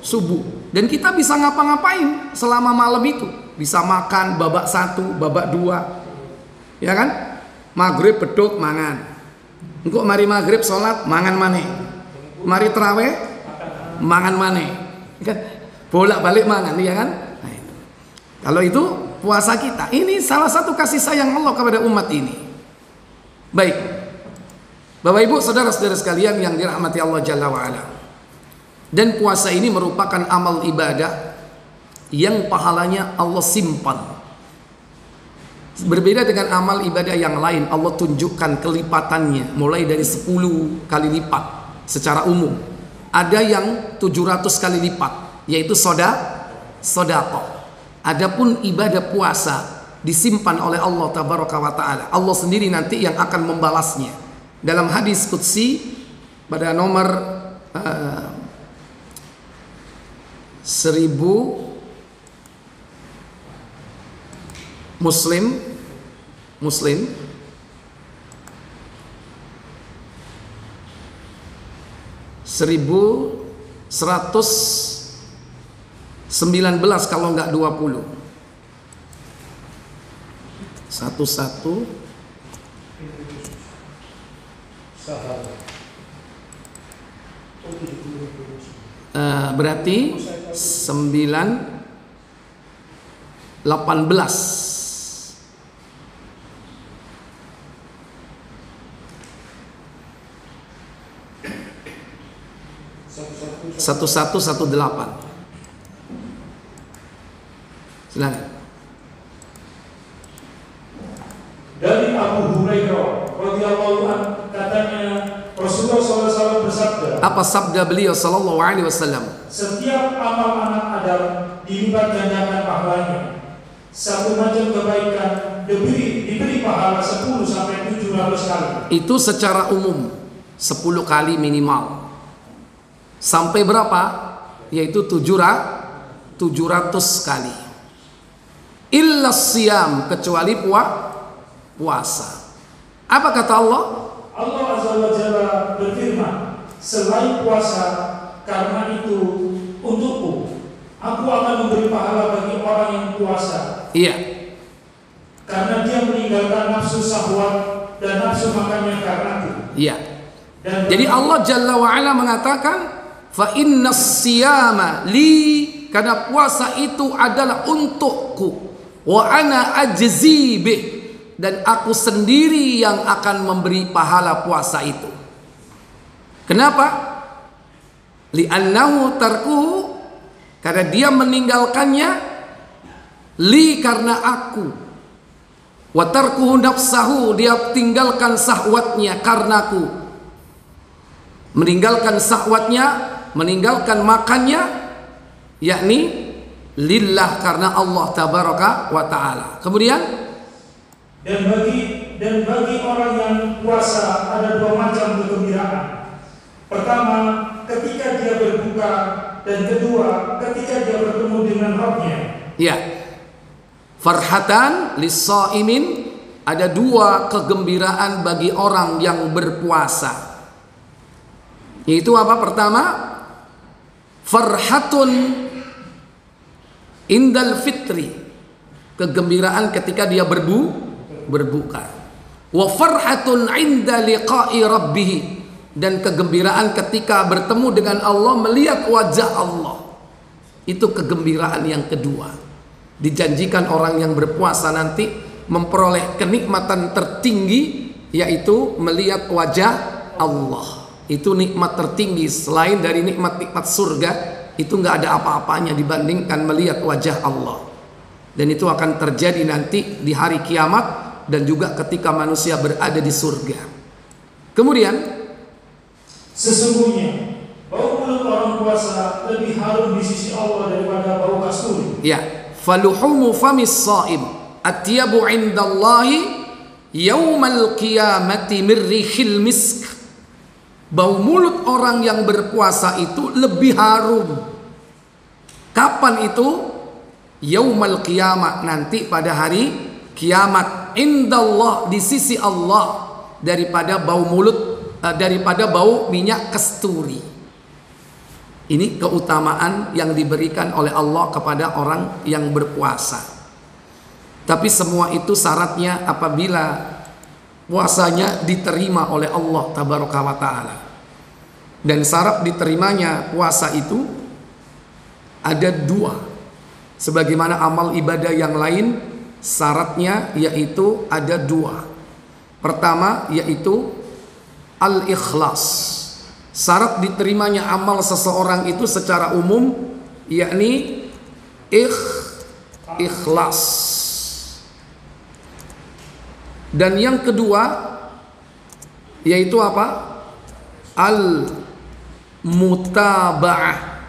Speaker 1: subuh. Dan kita bisa ngapa-ngapain selama malam itu. Bisa makan babak 1, babak 2, ya kan? Maghrib beduk mangan. Engko mari maghrib sholat mangan maneh. Mari terawih mangan maneh. Kan bolak-balik mangan, ya kan? Nah, itu. Kalau itu puasa kita. Ini salah satu kasih sayang Allah kepada umat ini. Baik. Bapak Ibu, saudara-saudara sekalian yang dirahmati Allah Jalla wa Ala. Dan puasa ini merupakan amal ibadah yang pahalanya Allah simpan. Berbeda dengan amal ibadah yang lain, Allah tunjukkan kelipatannya mulai dari 10 kali lipat secara umum. Ada yang 700 kali lipat, yaitu sedekah. Adapun ibadah puasa disimpan oleh Allah Tabaraka wa Ta'ala. Allah sendiri nanti yang akan membalasnya. Dalam hadis qudsi pada nomor 1000 Muslim 1119 kalau enggak 20. 11 berarti 918. 1118. Silakan.
Speaker 2: Dari Abu Hurairah radhiyallahu anhu katanya Rasulullah SAW bersabda.
Speaker 1: Apa sabda beliau sallallahu alaihi wasallam?
Speaker 2: Setiap amal anak Adam dilipat gandakan pahalanya. Satu macam kebaikan diberi pahala 10 sampai 700 kali.
Speaker 1: Itu secara umum 10 kali minimal. Sampai berapa? Yaitu 700 kali. Illa siyam, kecuali puasa. Apa kata Allah?
Speaker 2: Allah Azza wa Jalla berfirman, selain puasa, karena itu untukku, aku akan memberi pahala bagi orang yang puasa.
Speaker 1: Iya.
Speaker 2: Karena dia meninggalkan nafsu syahwat dan nafsu makannya karenaku.
Speaker 1: Iya. Jadi Allah Jalla wa Ala mengatakan, fa innas siyama li, karena puasa itu adalah untukku, wa ana ajzi bih, dan aku sendiri yang akan memberi pahala puasa itu. Kenapa? Li'annahu tarkuhu, karena dia meninggalkannya, li, karena aku, wa tarkuhu nafsahu, dia tinggalkan sahwatnya karenaku, meninggalkan sahwatnya, meninggalkan makannya, yakni lillah, karena Allah Tabaraka wa Ta'ala. Kemudian
Speaker 2: dan bagi orang yang puasa ada 2 macam kegembiraan. Pertama, ketika dia berbuka, dan kedua, ketika dia bertemu dengan Rabb-Nya.
Speaker 1: Ya. Farhatan lis-shaimin, ada dua kegembiraan bagi orang yang berpuasa. Yaitu apa? Pertama, farhatun indal fitri, kegembiraan ketika dia berbuka. Wa farhatun inda liqa'i rabbih, dan kegembiraan ketika bertemu dengan Allah, melihat wajah Allah. Itu kegembiraan yang kedua. Dijanjikan orang yang berpuasa nanti memperoleh kenikmatan tertinggi, yaitu melihat wajah Allah. Itu nikmat tertinggi selain dari nikmat-nikmat surga. Itu nggak ada apa-apanya dibandingkan melihat wajah Allah. Dan itu akan terjadi nanti di hari kiamat dan juga ketika manusia berada di surga. Kemudian,
Speaker 2: sesungguhnya bau mulut orang puasa lebih harum di sisi Allah daripada bau kasturi.
Speaker 1: Ya, faluhumu famis shaim atyabu indallahi yaumal qiyamati mirrihil misk. Bau mulut orang yang berpuasa itu lebih harum. Kapan itu? Yaumal qiyamah, nanti pada hari kiamat. Indallah, di sisi Allah, daripada bau mulut, daripada bau minyak kasturi. Ini keutamaan yang diberikan oleh Allah kepada orang yang berpuasa. Tapi semua itu syaratnya apabila puasanya diterima oleh Allah tabaraka wa ta'ala. Dan syarat diterimanya puasa itu ada dua. Sebagaimana amal ibadah yang lain, syaratnya yaitu ada dua. Pertama yaitu al-ikhlas. Syarat diterimanya amal seseorang itu secara umum, yakni ikhlas. Dan yang kedua yaitu apa? Al-mutaba'ah,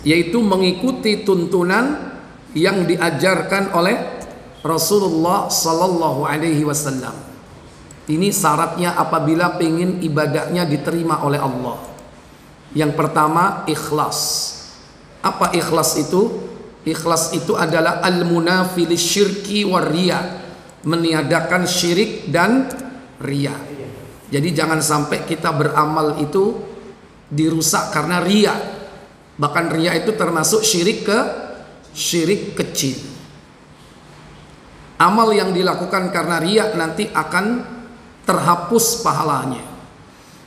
Speaker 1: yaitu mengikuti tuntunan yang diajarkan oleh Rasulullah sallallahu alaihi wasallam. Ini syaratnya apabila pengen ibadahnya diterima oleh Allah. Yang pertama, ikhlas. Apa ikhlas itu? Ikhlas itu adalah al-munafi lisyirki war riya, meniadakan syirik dan riya. Jadi jangan sampai kita beramal itu dirusak karena riya. Bahkan riya itu termasuk syirik kecil. Amal yang dilakukan karena riya nanti akan terhapus pahalanya.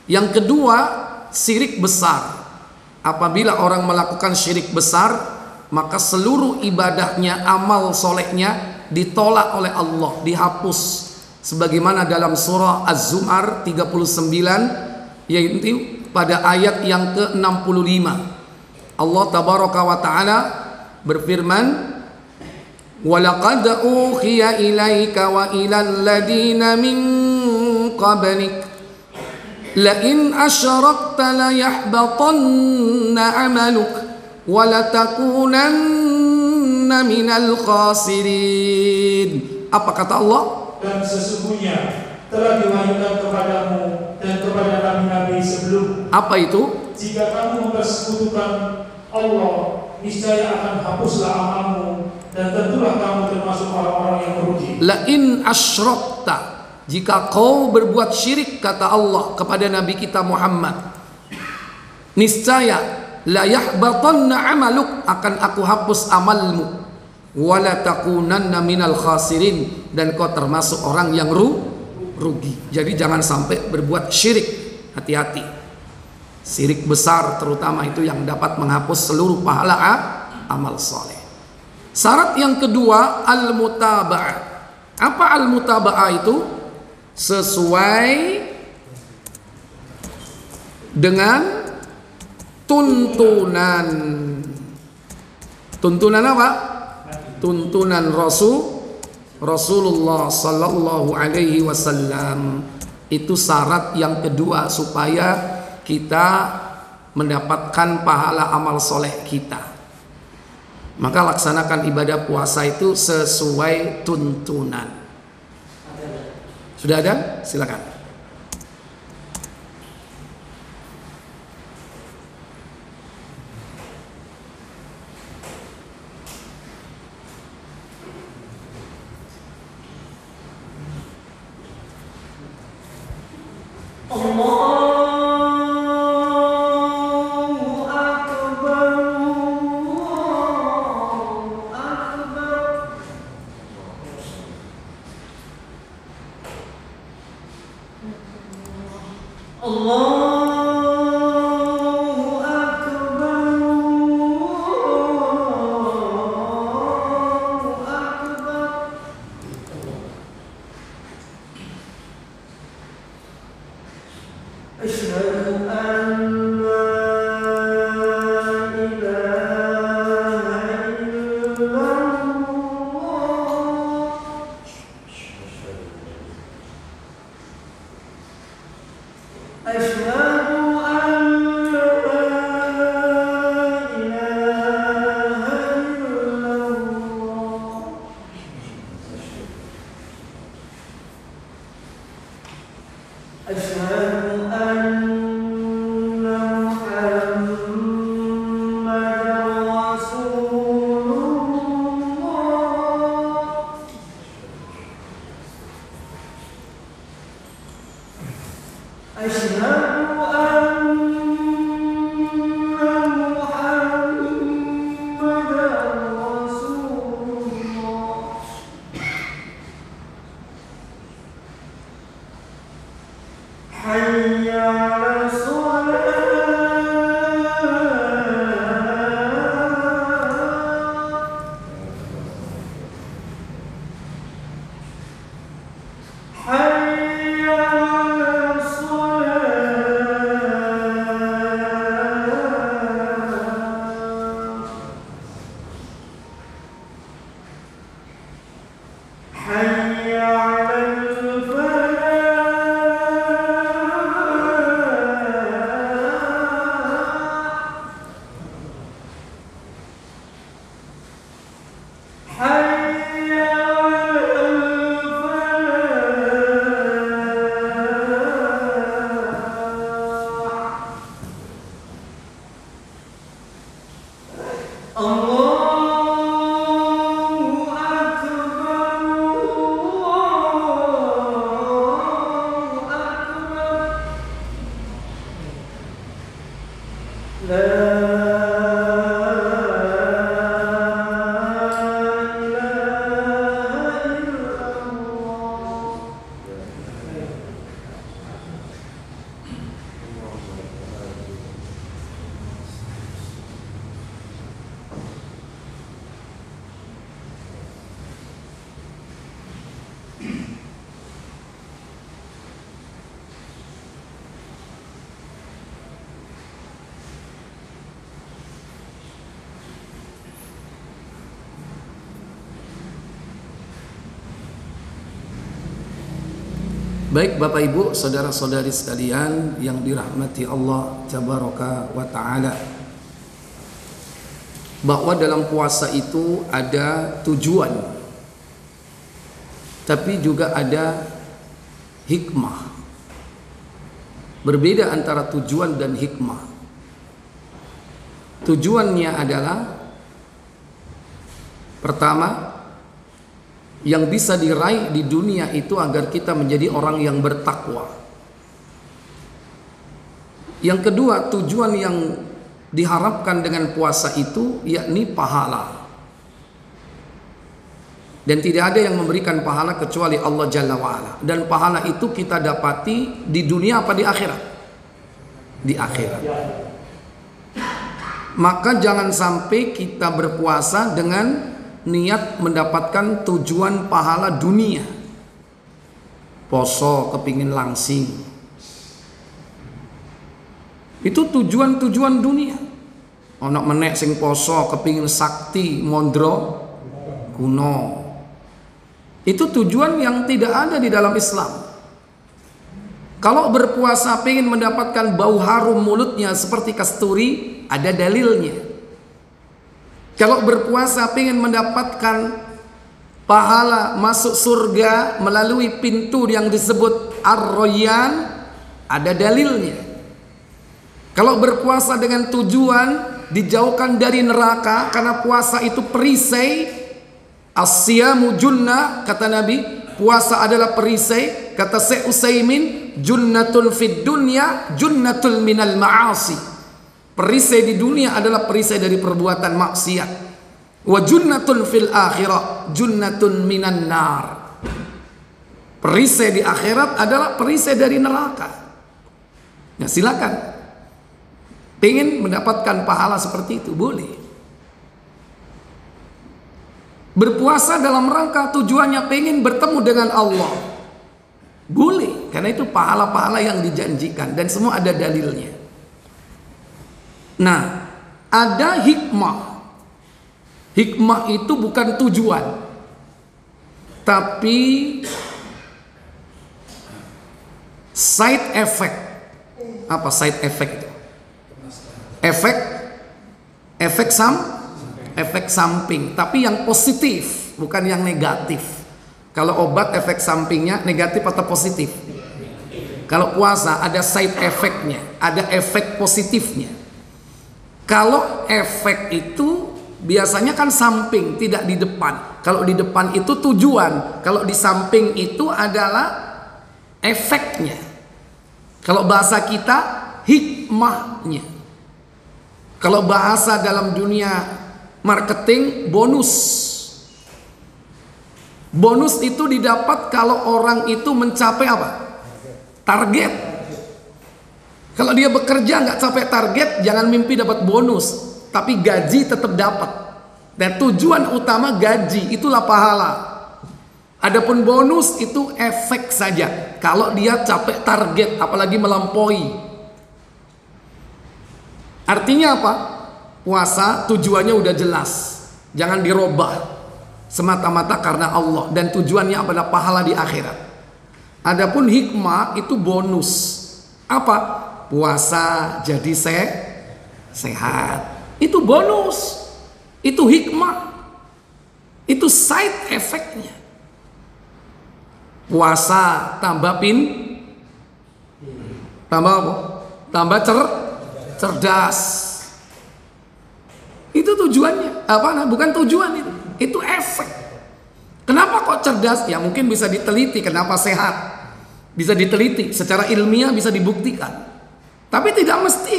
Speaker 1: Yang kedua, syirik besar. Apabila orang melakukan syirik besar, maka seluruh ibadahnya, amal solehnya ditolak oleh Allah, dihapus. Sebagaimana dalam surah Az-Zumar 39, yaitu pada ayat yang ke-65. Allah tabaraka wa ta'ala berfirman, وَلَقَدْ أُوحِيَ إِلَيْكَ وَإِلَى الَّذِينَ مِنْ قَبْلِكَ لَئِنْ أَشْرَكْتَ لَيَحْبَطَنَّ عَمَلُكَ وَلَتَكُونَنَّ مِنَ الْخَاسِرِينَ. Apa kata Allah?
Speaker 2: Dan sesungguhnya telah diwahyukan kepadamu dan kepada nabi-nabi sebelum.
Speaker 1: Apa itu?
Speaker 2: Jika kamu mempersekutukan Allah, niscaya akan hapuslah amalmu, dan tentulah kamu termasuk orang-orang yang merugi. Lain
Speaker 1: asyrakta, jika kau berbuat syirik, kata Allah kepada Nabi kita Muhammad, niscaya la yahbatanna amaluk, akan aku hapus amalmu, wala takunanna minal khasirin, dan kau termasuk orang yang rugi. Jadi jangan sampai berbuat syirik, hati-hati. Syirik besar terutama itu yang dapat menghapus seluruh pahala amal soleh. Syarat yang kedua, al-mutaba'ah. Apa al-mutaba'ah itu? Sesuai dengan tuntunan. Tuntunan apa? Tuntunan Rasulullah sallallahu alaihi wasallam. Itu syarat yang kedua supaya kita mendapatkan pahala amal soleh kita. Maka laksanakan ibadah puasa itu sesuai tuntunan. Sudah ada? Silakan. Baik Bapak Ibu, saudara-saudari sekalian yang dirahmati Allah Tabaraka wa Ta'ala, bahwa dalam puasa itu ada tujuan, tapi juga ada hikmah. Berbeda antara tujuan dan hikmah. Tujuannya adalah pertama, yang bisa diraih di dunia itu agar kita menjadi orang yang bertakwa. Yang kedua, tujuan yang diharapkan dengan puasa itu yakni pahala. Dan tidak ada yang memberikan pahala kecuali Allah Jalla wa'ala. Dan pahala itu kita dapati di dunia apa di akhirat? Di akhirat. Maka jangan sampai kita berpuasa dengan niat mendapatkan tujuan pahala dunia. Poso kepingin langsing, itu tujuan-tujuan dunia. Ono menek sing poso kepingin sakti mondro kuno, itu tujuan yang tidak ada di dalam Islam. Kalau berpuasa pengen mendapatkan bau harum mulutnya seperti kasturi, ada dalilnya. Kalau berpuasa pengen mendapatkan pahala masuk surga melalui pintu yang disebut Ar-Rayyan, ada dalilnya. Kalau berpuasa dengan tujuan dijauhkan dari neraka, karena puasa itu perisai, as-siyamu junnah, kata Nabi, puasa adalah perisai. Kata Syekh Utsaimin, junnatun fid dunya junnatul minal ma'asi. Perisai di dunia adalah perisai dari perbuatan maksiat. Wa junnatun fil akhirah junnatun minan nar. Perisai di akhirat adalah perisai dari neraka. Ya silakan. Pengen mendapatkan pahala seperti itu boleh. Berpuasa dalam rangka tujuannya pengen bertemu dengan Allah, boleh, karena itu pahala-pahala yang dijanjikan dan semua ada dalilnya. Nah, ada hikmah. Hikmah itu bukan tujuan, tapi side effect. Apa side effect itu? Efek samping, tapi yang positif, bukan yang negatif. Kalau obat efek sampingnya negatif atau positif? Kalau puasa ada side effect-nya, ada efek positifnya. Kalau efek itu biasanya kan samping, tidak di depan. Kalau di depan itu tujuan, kalau di samping itu adalah efeknya. Kalau bahasa kita hikmahnya. Kalau bahasa dalam dunia marketing, bonus. Bonus itu didapat kalau orang itu mencapai apa? Target. Kalau dia bekerja nggak capai target, jangan mimpi dapat bonus, tapi gaji tetap dapat. Dan tujuan utama gaji, itulah pahala. Adapun bonus itu efek saja. Kalau dia capai target, apalagi melampaui. Artinya apa? Puasa tujuannya udah jelas, jangan dirubah semata-mata karena Allah, dan tujuannya adalah pahala di akhirat. Adapun hikmah itu bonus. Apa? Puasa jadi sehat. Itu bonus. Itu hikmah. Itu side effect-nya. Puasa tambah tambah apa? Tambah cerdas. Itu tujuannya. Bukan tujuan itu. Itu efek. Kenapa kok cerdas? Ya mungkin bisa diteliti kenapa sehat. Bisa diteliti secara ilmiah, bisa dibuktikan. Tapi tidak mesti.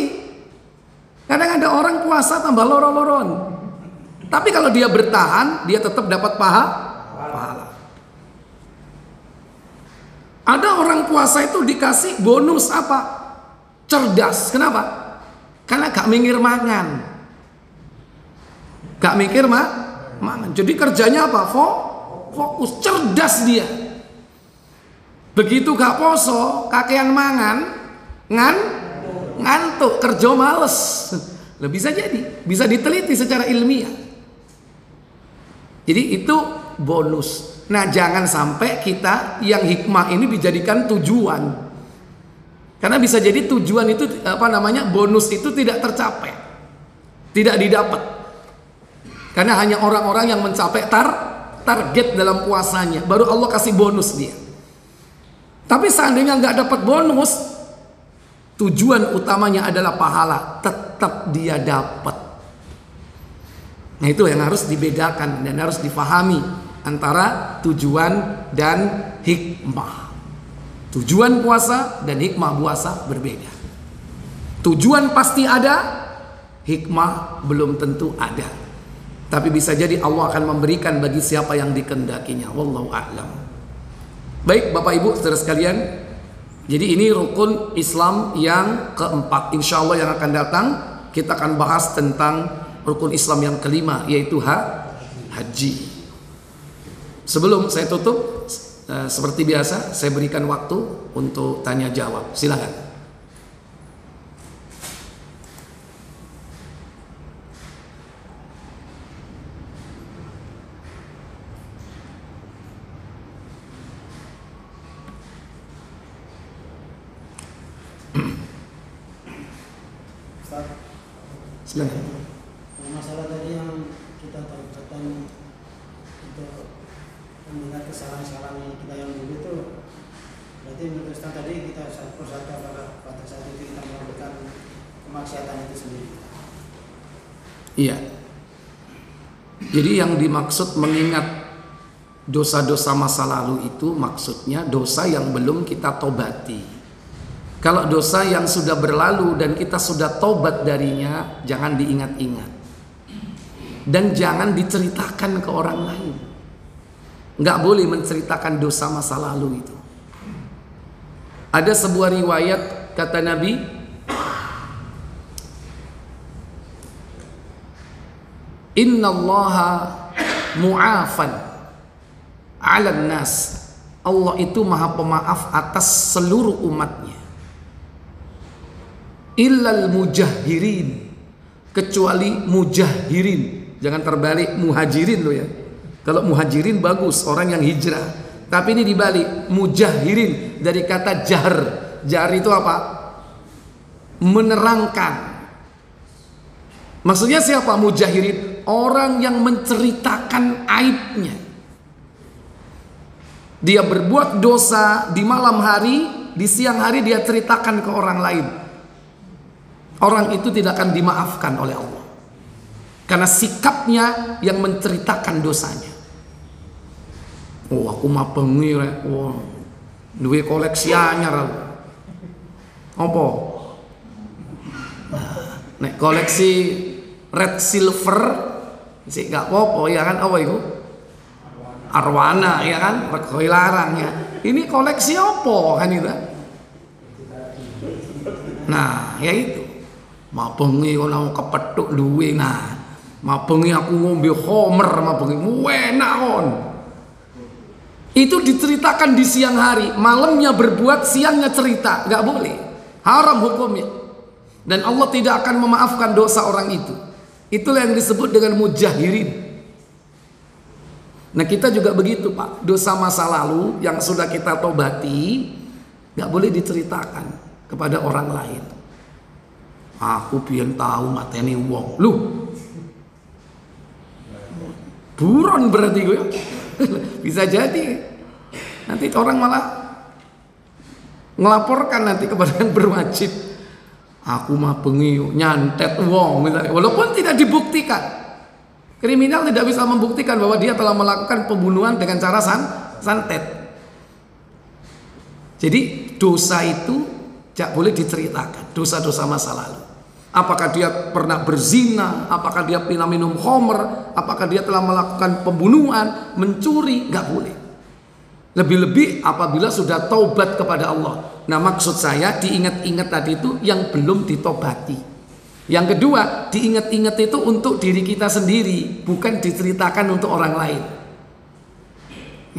Speaker 1: Kadang ada orang puasa tambah loro-loron. Tapi kalau dia bertahan, dia tetap dapat pahala. Ada orang puasa itu dikasih bonus apa? Cerdas. Kenapa? Karena gak mikir mangan. Gak mikir mangan. Jadi kerjanya apa? Fokus, cerdas dia. Begitu gak poso, kakean mangan, ngantuk, kerja males. Lah bisa jadi, bisa diteliti secara ilmiah. Jadi itu bonus. Nah, jangan sampai kita yang hikmah ini dijadikan tujuan. Karena bisa jadi tujuan itu bonus itu tidak tercapai. Tidak didapat. Karena hanya orang-orang yang mencapai target dalam puasanya, baru Allah kasih bonus dia. Tapi seandainya nggak dapat bonus, tujuan utamanya adalah pahala, tetap dia dapat. Nah itu yang harus dibedakan dan harus difahami antara tujuan dan hikmah. Tujuan puasa dan hikmah puasa berbeda. Tujuan pasti ada, hikmah belum tentu ada. Tapi bisa jadi Allah akan memberikan bagi siapa yang dikehendakinya. Wallahu a'lam. Baik Bapak Ibu saudara sekalian, jadi ini rukun Islam yang keempat. Insya Allah yang akan datang kita akan bahas tentang rukun Islam yang kelima, yaitu haji. Sebelum saya tutup, seperti biasa saya berikan waktu untuk tanya jawab. Silakan.
Speaker 3: Masalah tadi yang kita terkait untuk mengingat kesalahan-kesalahan kita yang dulu itu, berarti menurut Ustaz tadi kita satu persatu apakah pada saat itu kita melakukan kemaksiatan itu sendiri?
Speaker 1: Iya. Jadi yang dimaksud mengingat dosa-dosa masa lalu itu maksudnya dosa yang belum kita tobati. Kalau dosa yang sudah berlalu dan kita sudah tobat darinya, jangan diingat-ingat. Dan jangan diceritakan ke orang lain. Nggak boleh menceritakan dosa masa lalu itu. Ada sebuah riwayat, kata Nabi, Innallaha mu'afan 'alan nas. Allah itu maha pemaaf atas seluruh umatnya. Illal mujahirin, kecuali mujahirin. Jangan terbalik muhajirin lo ya. Kalau muhajirin bagus, orang yang hijrah. Tapi ini dibalik, mujahirin dari kata jahr. Jahr itu apa? Menerangkan. Maksudnya siapa mujahirin? Orang yang menceritakan aibnya. Dia berbuat dosa di malam hari, di siang hari dia ceritakan ke orang lain. Orang itu tidak akan dimaafkan oleh Allah. Karena sikapnya yang menceritakan dosanya. Oh, aku mah bengi rek. Oh, duwe koleksi anyar aku. Apa? Nek koleksi red silver sik gak apa-apa ya kan, apa itu? Arwana ya kan, regoi larang ya. Ini koleksi apa kan itu? Nah, ya itu. Mabengi kalau kepethuk duwe, nah. Mabengi aku ngombe homer, mabengi enak kon. Itu diceritakan di siang hari, malamnya berbuat, siangnya cerita, nggak boleh. Haram hukumnya. Dan Allah tidak akan memaafkan dosa orang itu. Itulah yang disebut dengan mujahirin. Nah, kita juga begitu, Pak. Dosa masa lalu yang sudah kita tobati nggak boleh diceritakan kepada orang lain. Aku biyen tahu mateni wong. Lu buron berarti gue. Bisa jadi nanti orang malah ngelaporkan nanti kepada yang berwajib. Aku mah bengi nyantet wong misalnya. Walaupun tidak dibuktikan. Kriminal tidak bisa membuktikan bahwa dia telah melakukan pembunuhan dengan cara santet. Jadi dosa itu tidak boleh diceritakan. Dosa-dosa masa lalu. Apakah dia pernah berzina, apakah dia pernah minum khamr, apakah dia telah melakukan pembunuhan, mencuri, nggak boleh. Lebih-lebih apabila sudah taubat kepada Allah. Nah, maksud saya diingat-ingat tadi itu yang belum ditobati. Yang kedua, diingat-ingat itu untuk diri kita sendiri, bukan diceritakan untuk orang lain.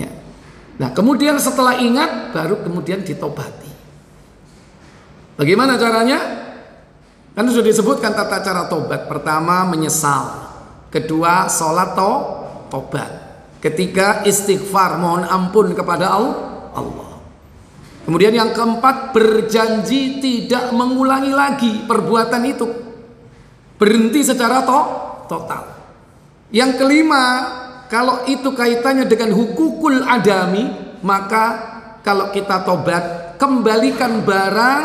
Speaker 1: Ya. Nah, kemudian setelah ingat, baru kemudian ditobati. Bagaimana caranya? Kan sudah disebutkan tata cara tobat. Pertama, menyesal. Kedua, sholat tobat. Ketiga, istighfar, mohon ampun kepada Allah. Kemudian yang keempat, berjanji tidak mengulangi lagi perbuatan itu. Berhenti secara total. Yang kelima, kalau itu kaitannya dengan hukukul adami, maka kalau kita tobat, kembalikan barang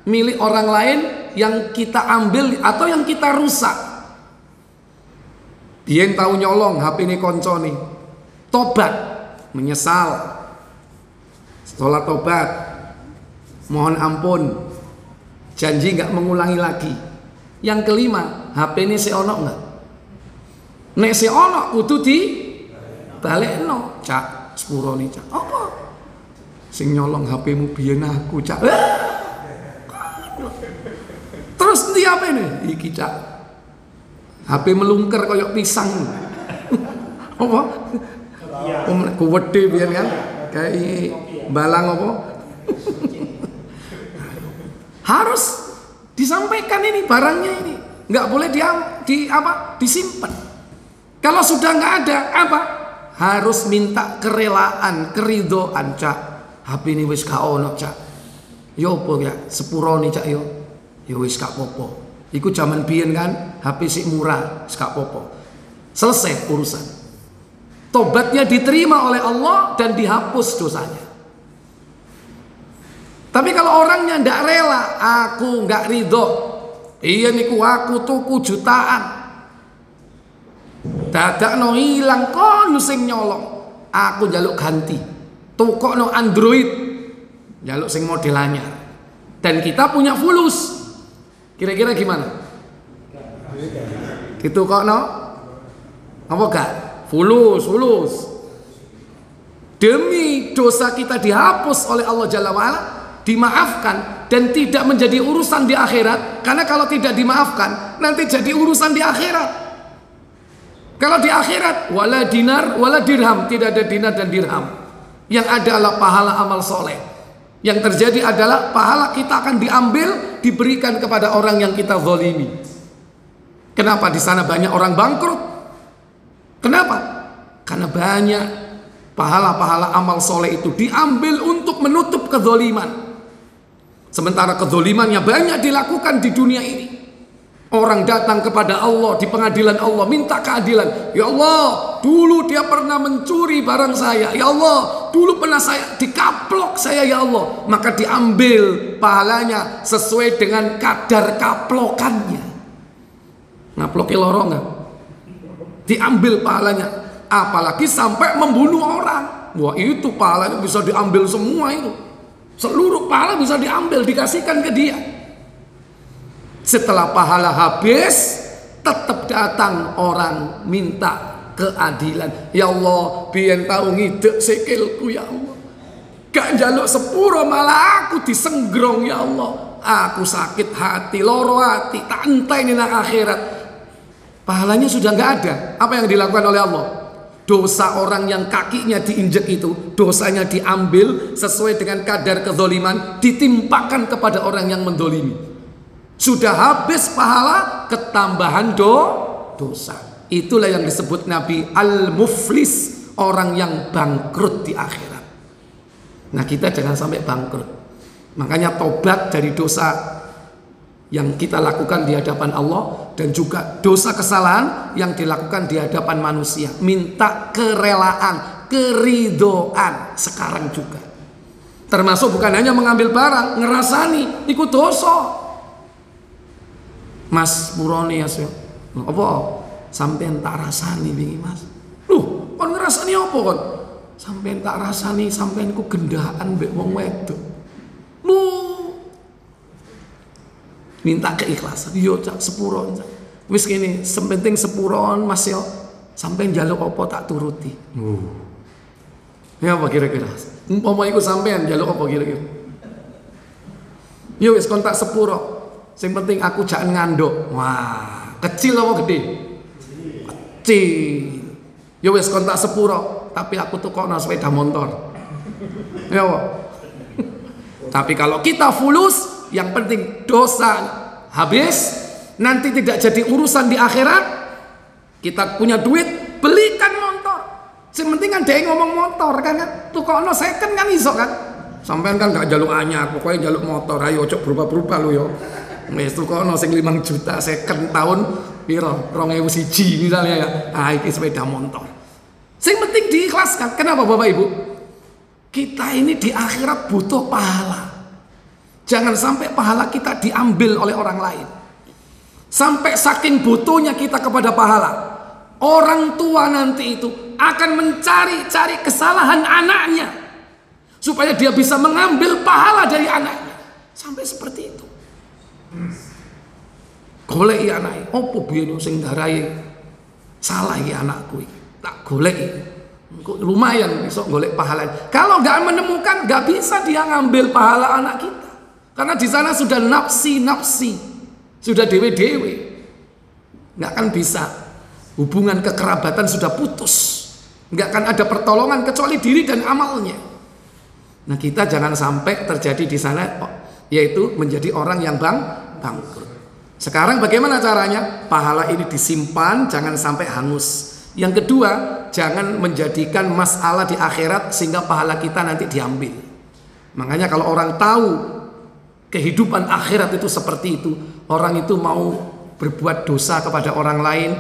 Speaker 1: milik orang lain yang kita ambil atau yang kita rusak. Biyen tahu nyolong HP ini konco nih. Tobat, menyesal. Sholat tobat, mohon ampun, janji nggak mengulangi lagi. Yang kelima, HP ini seonok nggak? Nek seonok kudu di balekno, Cak. Sepuro nih, Cak. Apa? Sing nyolong HP-mu biyen aku, Cak. Terus nanti apa ini? Iki, Cak. HP melungker koyok pisang. Apa? Kuwede biyen kan? Kayak balang apa? Harus disampaikan ini barangnya ini. Nggak boleh disimpan. Kalau sudah nggak ada, apa? Harus minta kerelaan, keridoan, Cak. HP ini wis gak ono, Cak. Yo apa ya? Sepuro nih, Cak yo. Ya wis gak popo. Iku zaman biyen kan HP sik murah, gak popo. Selesai urusan. Tobatnya diterima oleh Allah dan dihapus dosanya. Tapi kalau orangnya ndak rela, aku nggak ridho. Iya niku aku tuku jutaan. Dadakno ilang kon sing nyolong. Aku njaluk ganti. Tukokno Android. Njaluk sing model anyar. Dan kita punya fulus. Kira-kira gimana? Gitu kok no? Apa gak? Fulus. Demi dosa kita dihapus oleh Allah Jalla wa'ala, dimaafkan dan tidak menjadi urusan di akhirat. Karena kalau tidak dimaafkan, nanti jadi urusan di akhirat. Kalau di akhirat, wala dinar, wala dirham, tidak ada dinar dan dirham. Yang ada adalah pahala amal soleh. Yang terjadi adalah pahala kita akan diambil, diberikan kepada orang yang kita zalimi. Kenapa di sana banyak orang bangkrut? Kenapa? Karena banyak pahala-pahala amal soleh itu diambil untuk menutup kezaliman. Sementara kezalimannya banyak dilakukan di dunia ini. Orang datang kepada Allah di pengadilan Allah, minta keadilan. Ya Allah, dulu dia pernah mencuri barang saya. Ya Allah, dulu pernah saya dikaplok saya, ya Allah. Maka diambil pahalanya sesuai dengan kadar kaplokannya. Ngaploki loro enggak? Diambil pahalanya. Apalagi sampai membunuh orang. Wah, itu pahalanya bisa diambil semua itu. Seluruh pahala bisa diambil, dikasihkan ke dia. Setelah pahala habis, tetap datang orang minta keadilan. Ya Allah, biyen tau ngidek sikilku ya Allah. Gak njaluk sepuro malah aku disenggrong ya Allah. Aku sakit hati, loro hati, tak enteni nang akhirat. Pahalanya sudah nggak ada. Apa yang dilakukan oleh Allah? Dosa orang yang kakinya diinjek itu, dosanya diambil sesuai dengan kadar kezaliman, ditimpakan kepada orang yang mendolimi. Sudah habis pahala, ketambahan dosa. Itulah yang disebut Nabi al-muflis, orang yang bangkrut di akhirat. Nah, kita jangan sampai bangkrut. Makanya tobat dari dosa yang kita lakukan di hadapan Allah, dan juga dosa kesalahan yang dilakukan di hadapan manusia. Minta kerelaan, keridoan sekarang juga. Termasuk bukan hanya mengambil barang, ngerasani, ikut dosa. Mas Muroni ya, apa? Sampean tak rasani bingi Mas. Loh, kon ngerasani apa kon? Sampean tak rasani, sampean ku gendaan mbek wong wedok. Loh, minta keikhlasan. Yo cak sepuron cak. Wis kene sepenting sepuron Mas yo. Sampai njaluk apa tak turuti. Ya apa kira-kira? Umpama iku sampean njaluk apa kira-kira? Yo wis kon tak sepuro. Sing penting aku jangan nganduk. Wah, kecil apa gede? Kecil. Yo wis kon tak sepuro, tapi aku tukokno sepeda motor. Ya apa? Tapi kalau kita fulus, yang penting dosa habis, nanti tidak jadi urusan di akhirat. Kita punya duit, belikan motor. Yang penting kan dia ngomong motor kan, tukokno second kan iso kan. Sampean kan gak jaluk anyar, pokoknya jaluk motor. Ayo cok berubah-berubah lo yo. Wis tukokno sing 5 juta second tahun piro? 2001 misalnya ya. Ah iki sepeda motor. Yang penting diikhlaskan. Kenapa Bapak Ibu? Kita ini di akhirat butuh pahala. Jangan sampai pahala kita diambil oleh orang lain. Sampai saking butuhnya kita kepada pahala, orang tua nanti itu akan mencari-cari kesalahan anaknya supaya dia bisa mengambil pahala dari anaknya. Sampai seperti itu. Goleki anake, opo biyen sing darai salah iki anakku iki. Tak goleki. Lumayan bisa golek pahala. Kalau nggak menemukan, nggak bisa dia ngambil pahala anak kita. Karena di sana sudah nafsi, sudah dewe-dewe, nggak akan bisa. Hubungan kekerabatan sudah putus, nggak akan ada pertolongan kecuali diri dan amalnya. Nah kita jangan sampai terjadi di sana, yaitu menjadi orang yang bangkrut. Sekarang bagaimana caranya? Pahala ini disimpan, jangan sampai hangus. Yang kedua, jangan menjadikan masalah di akhirat sehingga pahala kita nanti diambil. Makanya kalau orang tahu kehidupan akhirat itu seperti itu, orang itu mau berbuat dosa kepada orang lain,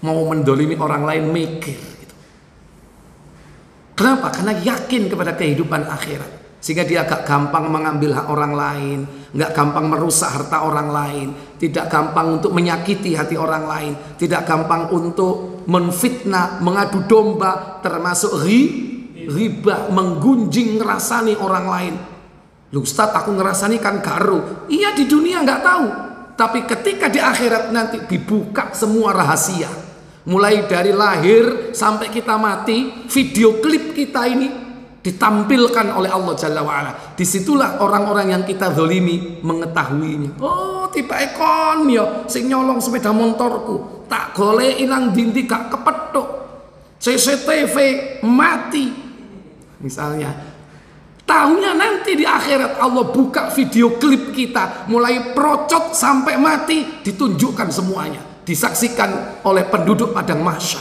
Speaker 1: mau mendolimi orang lain, mikir gitu. Kenapa? Karena yakin kepada kehidupan akhirat, sehingga dia agak gampang mengambil hak orang lain, nggak gampang merusak harta orang lain, tidak gampang untuk menyakiti hati orang lain, tidak gampang untuk menfitnah, mengadu domba, termasuk riba, menggunjing ngerasani orang lain. Lu Ustaz, aku ngerasani kan garu. Iya, di dunia nggak tahu, tapi ketika di akhirat nanti dibuka semua rahasia, mulai dari lahir sampai kita mati, video klip kita ini ditampilkan oleh Allah Jalla wa'ala. Disitulah orang-orang yang kita zalimi mengetahuinya. Oh, tiba ekon ya sing nyolong sepeda motorku, tak goleki nang dindi gak kepethuk, CCTV mati misalnya. Tahunya nanti di akhirat Allah buka video klip kita, mulai procot sampai mati, ditunjukkan semuanya, disaksikan oleh penduduk padang mahsyar.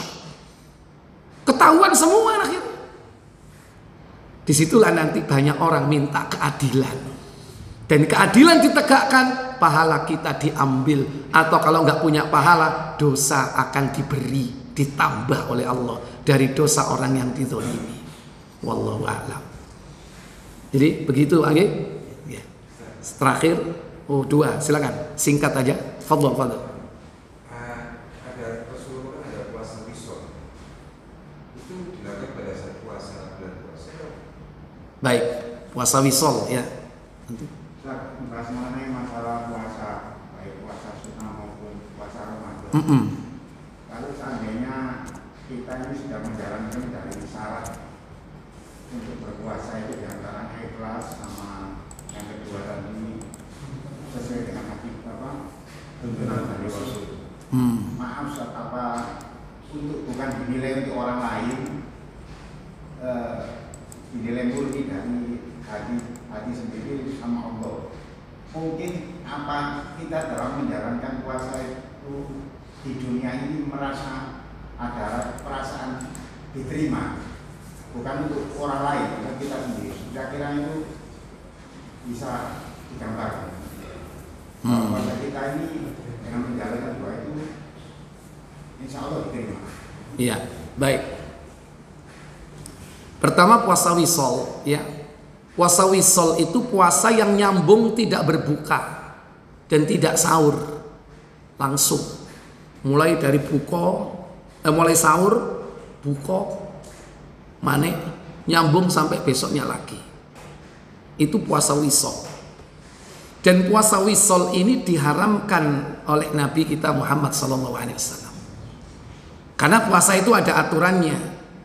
Speaker 1: Ketahuan semua akhirnya. Disitulah nanti banyak orang minta keadilan, dan keadilan ditegakkan, pahala kita diambil, atau kalau nggak punya pahala, dosa akan diberi, ditambah oleh Allah dari dosa orang yang dizalimi. Wallahu a'lam. Jadi begitu lagi. Ya. Terakhir, dua, silakan singkat aja. Fadhol.
Speaker 4: Ada Rasulullah kan ada puasa wisol. Itu dilakukan pada saat puasa bulan puasa.
Speaker 1: Baik, puasa wisol ya. Nanti.
Speaker 5: Membahas mengenai masalah puasa, baik puasa sunnah maupun puasa Ramadan. Lalu seandainya kita ini sudah menjalankan dari syarat untuk berpuasa itu diantaranya ikhlas, sama yang kedua tadi sesuai dengan hadis tuntunan dari Rasul. Maaf untuk bukan dinilai untuk orang lain, dinilai murni dari hati sendiri sama Allah. Mungkin apa kita dalam menjalankan puasa itu di dunia ini merasa ada perasaan diterima, bukan untuk orang lain, untuk kita sendiri. Kira-kira itu bisa digambarkan. Puasa kita ini dengan menjalankan doa itu, insya Allah diterima.
Speaker 1: Iya, baik. Pertama puasa wisol, ya. Puasa wisol itu puasa yang nyambung, tidak berbuka dan tidak sahur, langsung. Mulai dari mulai sahur, buka, manek, nyambung sampai besoknya lagi. Itu puasa wisol. Dan puasa wisol ini diharamkan oleh Nabi kita Muhammad SAW. Karena puasa itu ada aturannya.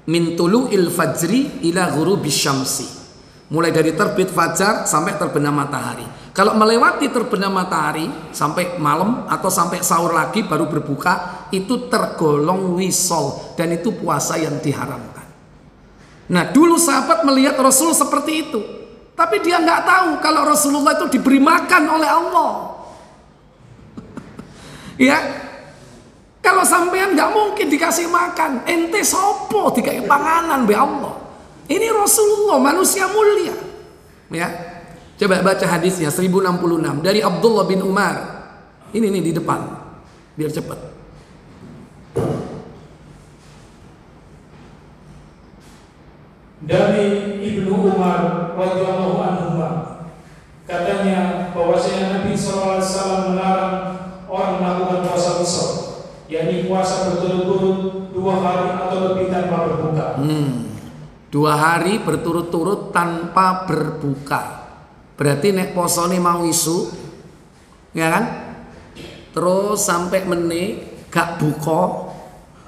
Speaker 1: Min tulu'il fajri ila ghurubis syamsi. Mulai dari terbit fajar sampai terbenam matahari. Kalau melewati terbenam matahari sampai malam atau sampai sahur lagi baru berbuka, itu tergolong wisol, dan itu puasa yang diharamkan. Nah, dulu sahabat melihat Rasul seperti itu, tapi dia nggak tahu kalau Rasulullah itu diberi makan oleh Allah. Ya, kalau sampean nggak mungkin dikasih makan, ente sopo dikasih panganan be Allah. Ini Rasulullah, manusia mulia. Ya, coba baca hadisnya 1066 dari Abdullah bin Umar. Ini nih di depan, biar cepat.
Speaker 2: Dari Ibnu Umar radhiyallahu anhu, katanya bahwasanya Nabi SAW melarang orang melakukan puasa wisol, yakni puasa berturut-turut 2 hari atau lebih tanpa berbuka.
Speaker 1: 2 hari berturut-turut tanpa berbuka. Berarti nek posone mau isu, ya kan? Terus sampai meneh gak buka,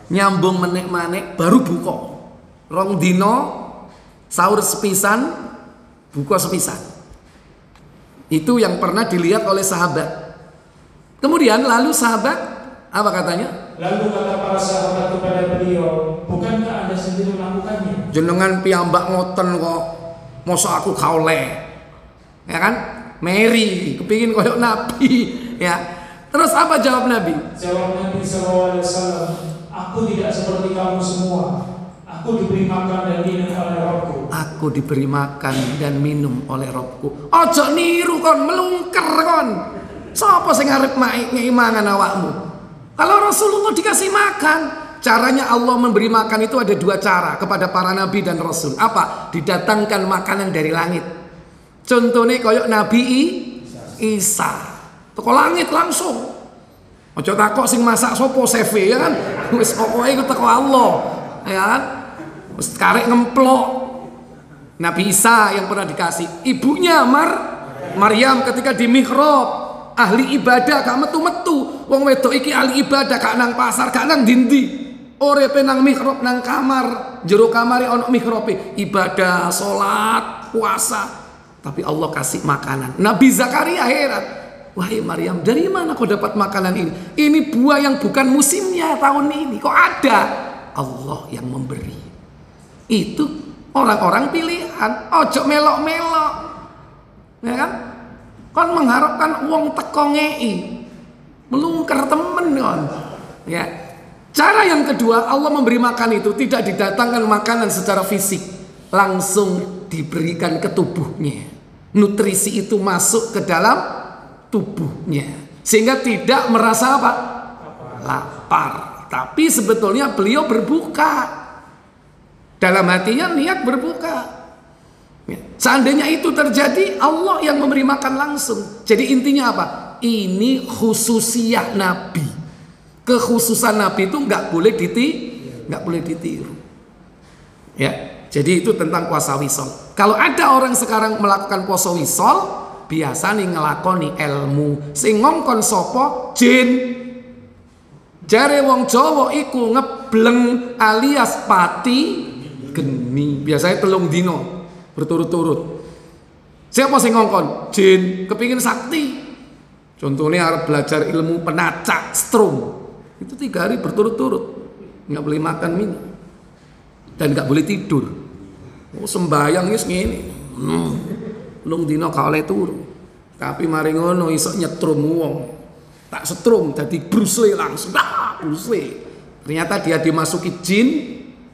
Speaker 1: nyambung meneh maneh baru buka. Rong dino sahur sepisan, buka sepisan. Itu yang pernah dilihat oleh sahabat. Kemudian lalu sahabat apa katanya?
Speaker 2: Lalu kata para sahabat kepada beliau, bukankah Anda sendiri melakukannya?
Speaker 1: Jenengan piyambak ngoten kok, mosok aku kaoleh, ya kan? Mary kepingin koyok Nabi, ya. Terus apa jawab Nabi?
Speaker 2: Jawab Nabi SAW, aku tidak seperti kamu semua. Aku diberi makan dan minum oleh Rabbku.
Speaker 1: Aku diberi makan dan minum oleh Rabbku. Ojo niru kon, melungker kon. Sapa sing arep ngeimangan awakmu? Kalau Rasulullah dikasih makan, caranya Allah memberi makan itu ada 2 cara kepada para nabi dan rasul. Apa? Didatangkan makanan dari langit. Contohnya koyok Nabi Isa, teko langit langsung. Ojo takok sing masak sopo CV, ya kan? Wis pokoke iku teko Allah, ya kan? Wis karek ngemplok. Nabi Isa yang pernah dikasih. Ibunya Maryam ketika di mihrab, ahli ibadah gak metu-metu. Wong wedok iki ahli ibadah gak nang pasar, gak nang dindi. Orepe nang mihrab, nang kamar, jero kamare ono mihrabe, ibadah, salat, puasa. Tapi Allah kasih makanan. Nabi Zakaria heran. Wahai Maryam, dari mana kau dapat makanan ini? Ini buah yang bukan musimnya tahun ini. Kok ada? Allah yang memberi. Itu orang-orang pilihan. Ojo melok-melok. Ya kan? Kon mengharapkan uang teko ngei. Melungker temen kon. Ya. Cara yang kedua, Allah memberi makan itu tidak didatangkan makanan secara fisik, langsung diberikan ke tubuhnya. Nutrisi itu masuk ke dalam tubuhnya, sehingga tidak merasa apa? Lapar. Tapi sebetulnya beliau berbuka. Dalam hatinya niat berbuka. Seandainya itu terjadi, Allah yang memberi makan langsung. Jadi intinya apa? Ini khususiyah Nabi. Kekhususan Nabi itu nggak boleh ditiru. Ya, jadi itu tentang puasa wisol. Kalau ada orang sekarang melakukan puasa wisol, biasa nih ngelakoni ilmu. Sing ngongkon sopo jin. Jare wong Jawa iku ngebleng alias pati geni. Biasanya 3 dino berturut-turut. Siapa sing ngongkon? Jin kepingin sakti. Contohnya harus belajar ilmu penacak strum. Itu 3 hari berturut-turut, nggak boleh makan minum dan nggak boleh tidur. Oh, sembayang wis ngene. Lung dino ka oleh turu. Tapi mari ngono iso nyetrum wong. Tak setrum dadi Bruce Lee langsung. Bruce Lee. Ternyata dia dimasuki jin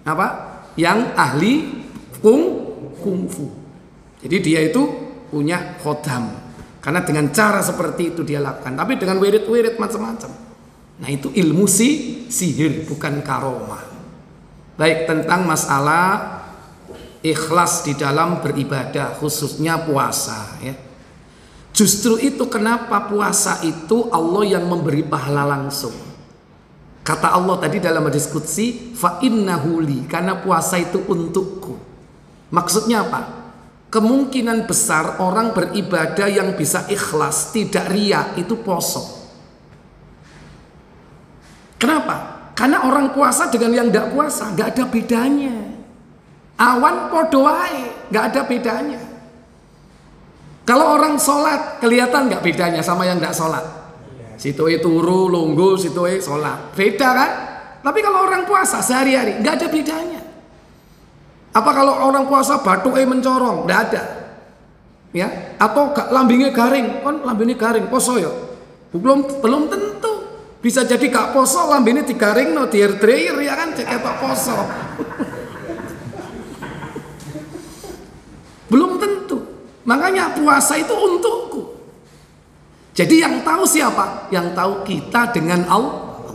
Speaker 1: apa? Yang ahli kungfu. Jadi dia itu punya khodam. Karena dengan cara seperti itu dia lakukan. Tapi dengan wirid-wirid macam-macam. Nah itu ilmu sihir, bukan karomah. Baik, tentang masalah ikhlas di dalam beribadah, khususnya puasa ya. Justru itu kenapa puasa itu Allah yang memberi pahala langsung. Kata Allah tadi dalam hadis qudsi, fa innahu li, karena puasa itu untukku. Maksudnya apa? Kemungkinan besar orang beribadah yang bisa ikhlas, tidak riya, itu poso. Kenapa? Karena orang puasa dengan yang tidak puasa nggak ada bedanya. Awan podo wae, nggak ada bedanya. Kalau orang sholat kelihatan nggak bedanya sama yang nggak sholat. Situe turu, lungguh, situe sholat, beda kan? Tapi kalau orang puasa sehari-hari nggak ada bedanya. Apa kalau orang puasa batuke mencorong? Nggak ada. Ya? Atau lambingnya garing? Kan lambingnya garing, poso ya? Belum tentu. Bisa jadi gak poso lambene digaring no diair ya kan ketok poso. Belum tentu. Makanya puasa itu untukku. Jadi yang tahu siapa? Yang tahu kita dengan Allah.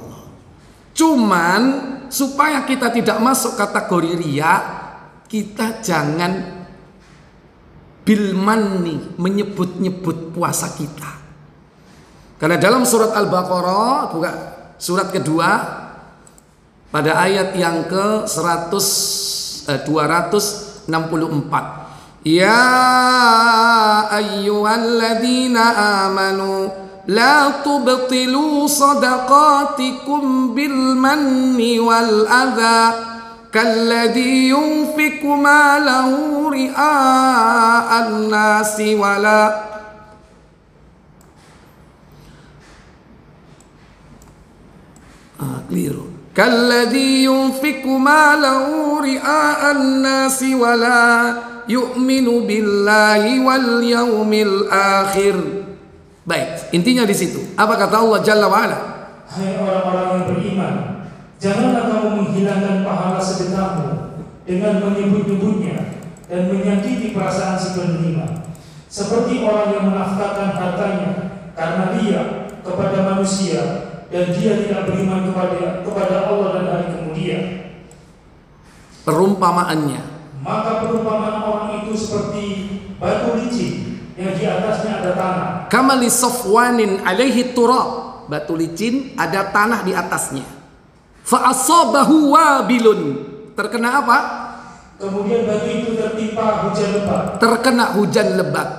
Speaker 1: Cuman supaya kita tidak masuk kategori riya, kita jangan bilmanni menyebut-nyebut puasa kita. Karena dalam surat Al-Baqarah, buka surat kedua, pada ayat yang ke 264, ya ayyuhalladzina amanu la tubtilu sadaqatikum bil manni wal adha kalladhi yunfiqu malahu ria'an nasi wala keliru. Kalladhi yunfiqu malahu ria'an nasi wala yu'minu billahi wal yaumil akhir. Baik, intinya di situ. Apa kata Allah Jalla wa Ala?
Speaker 2: Hai orang-orang yang beriman, janganlah kamu menghilangkan pahala sedekahmu dengan menyebut-nyebutnya dan menyakiti perasaan si penerima, seperti orang yang menafkahkan hartanya karena dia kepada manusia dan dia tidak beriman kepada Allah dan hari kemudian.
Speaker 1: Perumpamaannya,
Speaker 2: maka perumpamaan orang itu seperti batu licin yang di atasnya ada tanah.
Speaker 1: Kamali safwanin alaihi turab, batu licin ada tanah di atasnya. Fa asabahu wabilun, terkena apa?
Speaker 2: Kemudian batu itu tertimpa hujan lebat.
Speaker 1: Terkena hujan lebat.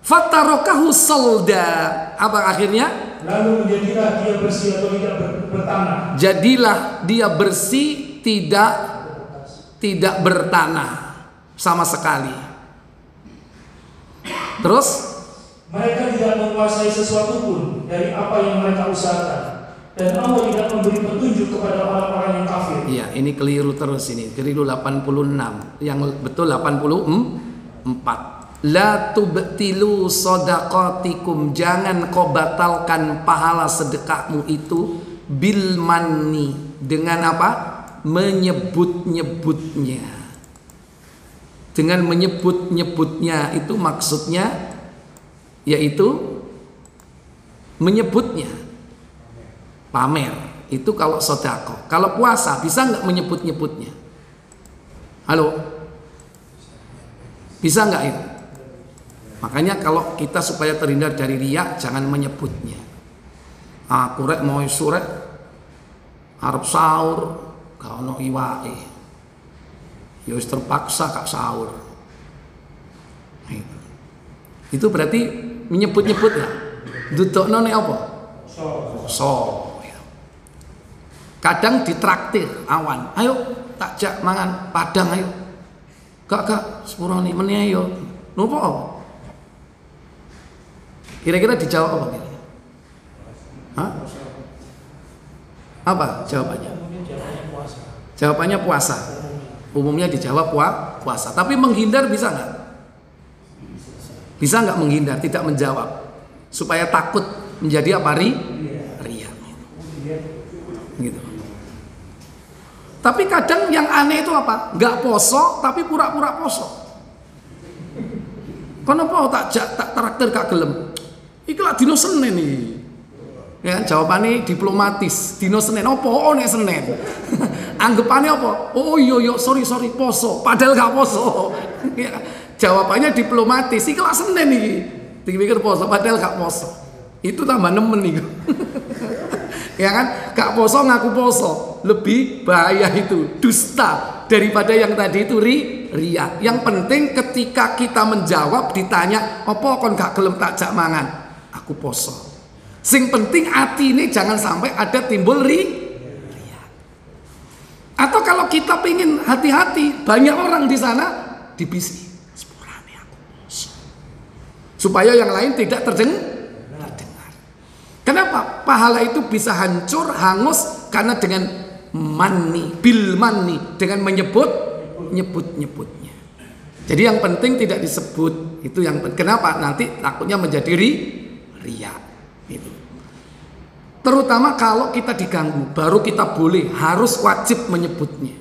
Speaker 1: Fatarokahu solda. Apa akhirnya?
Speaker 2: Lalu jadilah dia bersih atau tidak bertanah.
Speaker 1: Jadilah dia bersih, tidak bertanah sama sekali. Terus
Speaker 2: mereka tidak menguasai sesuatu pun dari apa yang mereka usahakan, dan Allah tidak memberi petunjuk kepada orang-orang yang kafir.
Speaker 1: Iya, ini keliru terus ini. Keliru 86. Yang betul 84. La tubtilu sadaqatikum, jangan kau batalkan pahala sedekahmu itu bil manni, dengan apa? Menyebut-nyebutnya. Dengan menyebut-nyebutnya itu maksudnya yaitu menyebutnya, pamer. Itu kalau sedekah. Kalau puasa bisa nggak menyebut-nyebutnya? Halo? Bisa nggak itu? Makanya kalau kita supaya terhindar dari riya, jangan menyebutnya. Aku rek mau surek arep sahur gak ono iwake. Ya wis terpaksa kak sahur. Itu berarti menyebut-nyebut ya. Dudukno nek apa? So. Kadang ditraktir awan. Ayo takjak mangan padang ayo. Gak sepurane meneh ayo. Nopo? Kira-kira dijawab apa kira-kira? Hah? Apa jawabannya? Jawabannya puasa. Umumnya dijawab puasa. Tapi menghindar bisa nggak? Bisa nggak menghindar? Tidak menjawab. Supaya takut menjadi apa? Riya. Gitu. Tapi kadang yang aneh itu apa? Nggak poso tapi pura-pura poso. Kenapa tak traktir gak gelem? Iki lah dino Senin nih. Ya, jawabannya diplomatis. Dino Senin opo nek Senin. Anggapannya apa? Oh iya sorry poso. Padahal gak poso. Ya, jawabannya diplomatis. Iki lah Senin nih. Dipikir poso padahal gak poso. Itu tambah nemen nih. Ya kan? Gak poso ngaku poso. Lebih bahaya itu. Dusta daripada yang tadi itu riya. Yang penting ketika kita menjawab ditanya, "Apa kon gak gelem takjak mangan?" Aku poso. Sing penting hati ini jangan sampai ada timbul riya. Atau kalau kita pengen hati-hati, banyak orang di sana dibisi, sepurane aku poso. Supaya yang lain tidak terdengar. Kenapa? Pahala itu bisa hancur, hangus karena dengan bil manni, dengan nyebutnya. Jadi yang penting tidak disebut. Itu yang kenapa? Nanti takutnya menjadi riya. Itu. Terutama kalau kita diganggu, baru kita boleh, harus wajib menyebutnya.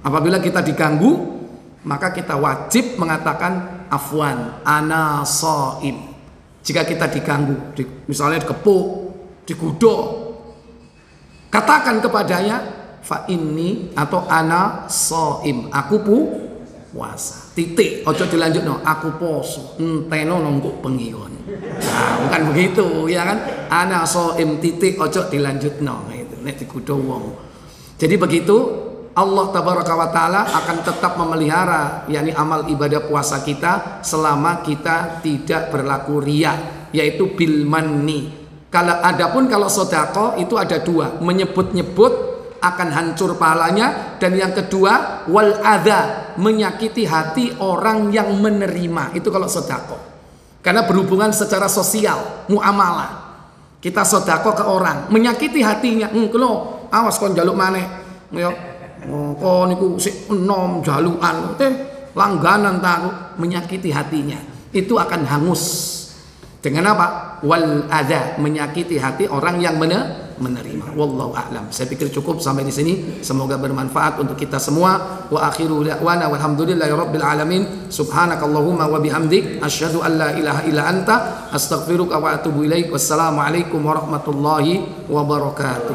Speaker 1: Apabila kita diganggu, maka kita wajib mengatakan afwan, ana shaim. Jika kita diganggu, misalnya dikepuk, digudok, katakan kepadanya fa inni atau ana shaim, aku puasa. Titik, ojo dilanjutno, aku poso. Enteno nongko pengion. Nah, bukan begitu, ya kan? Ana shaim titik, ojo dilanjutno. Itu nek digudok wong. Jadi begitu Allah tabaraka wa taala akan tetap memelihara yakni amal ibadah puasa kita selama kita tidak berlaku riya, yaitu bil manni. Kalau sedekah itu ada dua, menyebut-nyebut akan hancur pahalanya, dan yang kedua wal adza, menyakiti hati orang yang menerima. Itu kalau sedekah. Karena berhubungan secara sosial, muamalah. Kita sedekah ke orang, menyakiti hatinya. Kalau awas kon njaluk maneh. Ya. Kok niku sik enom jalukan. Langganan ta, menyakiti hatinya. Itu akan hangus. Dengan apa? Wal adza, menyakiti hati orang yang menerima. Wallahu a'lam. Saya pikir cukup sampai di sini. Semoga bermanfaat untuk kita semua. Wa akhiru da'wana walhamdulillahirabbil alamin. Subhanakallahumma wa bihamdik asyhadu an la ilaha illa anta astaghfiruka wa atubu ilaik. Wassalamualaikum warahmatullahi wabarakatuh.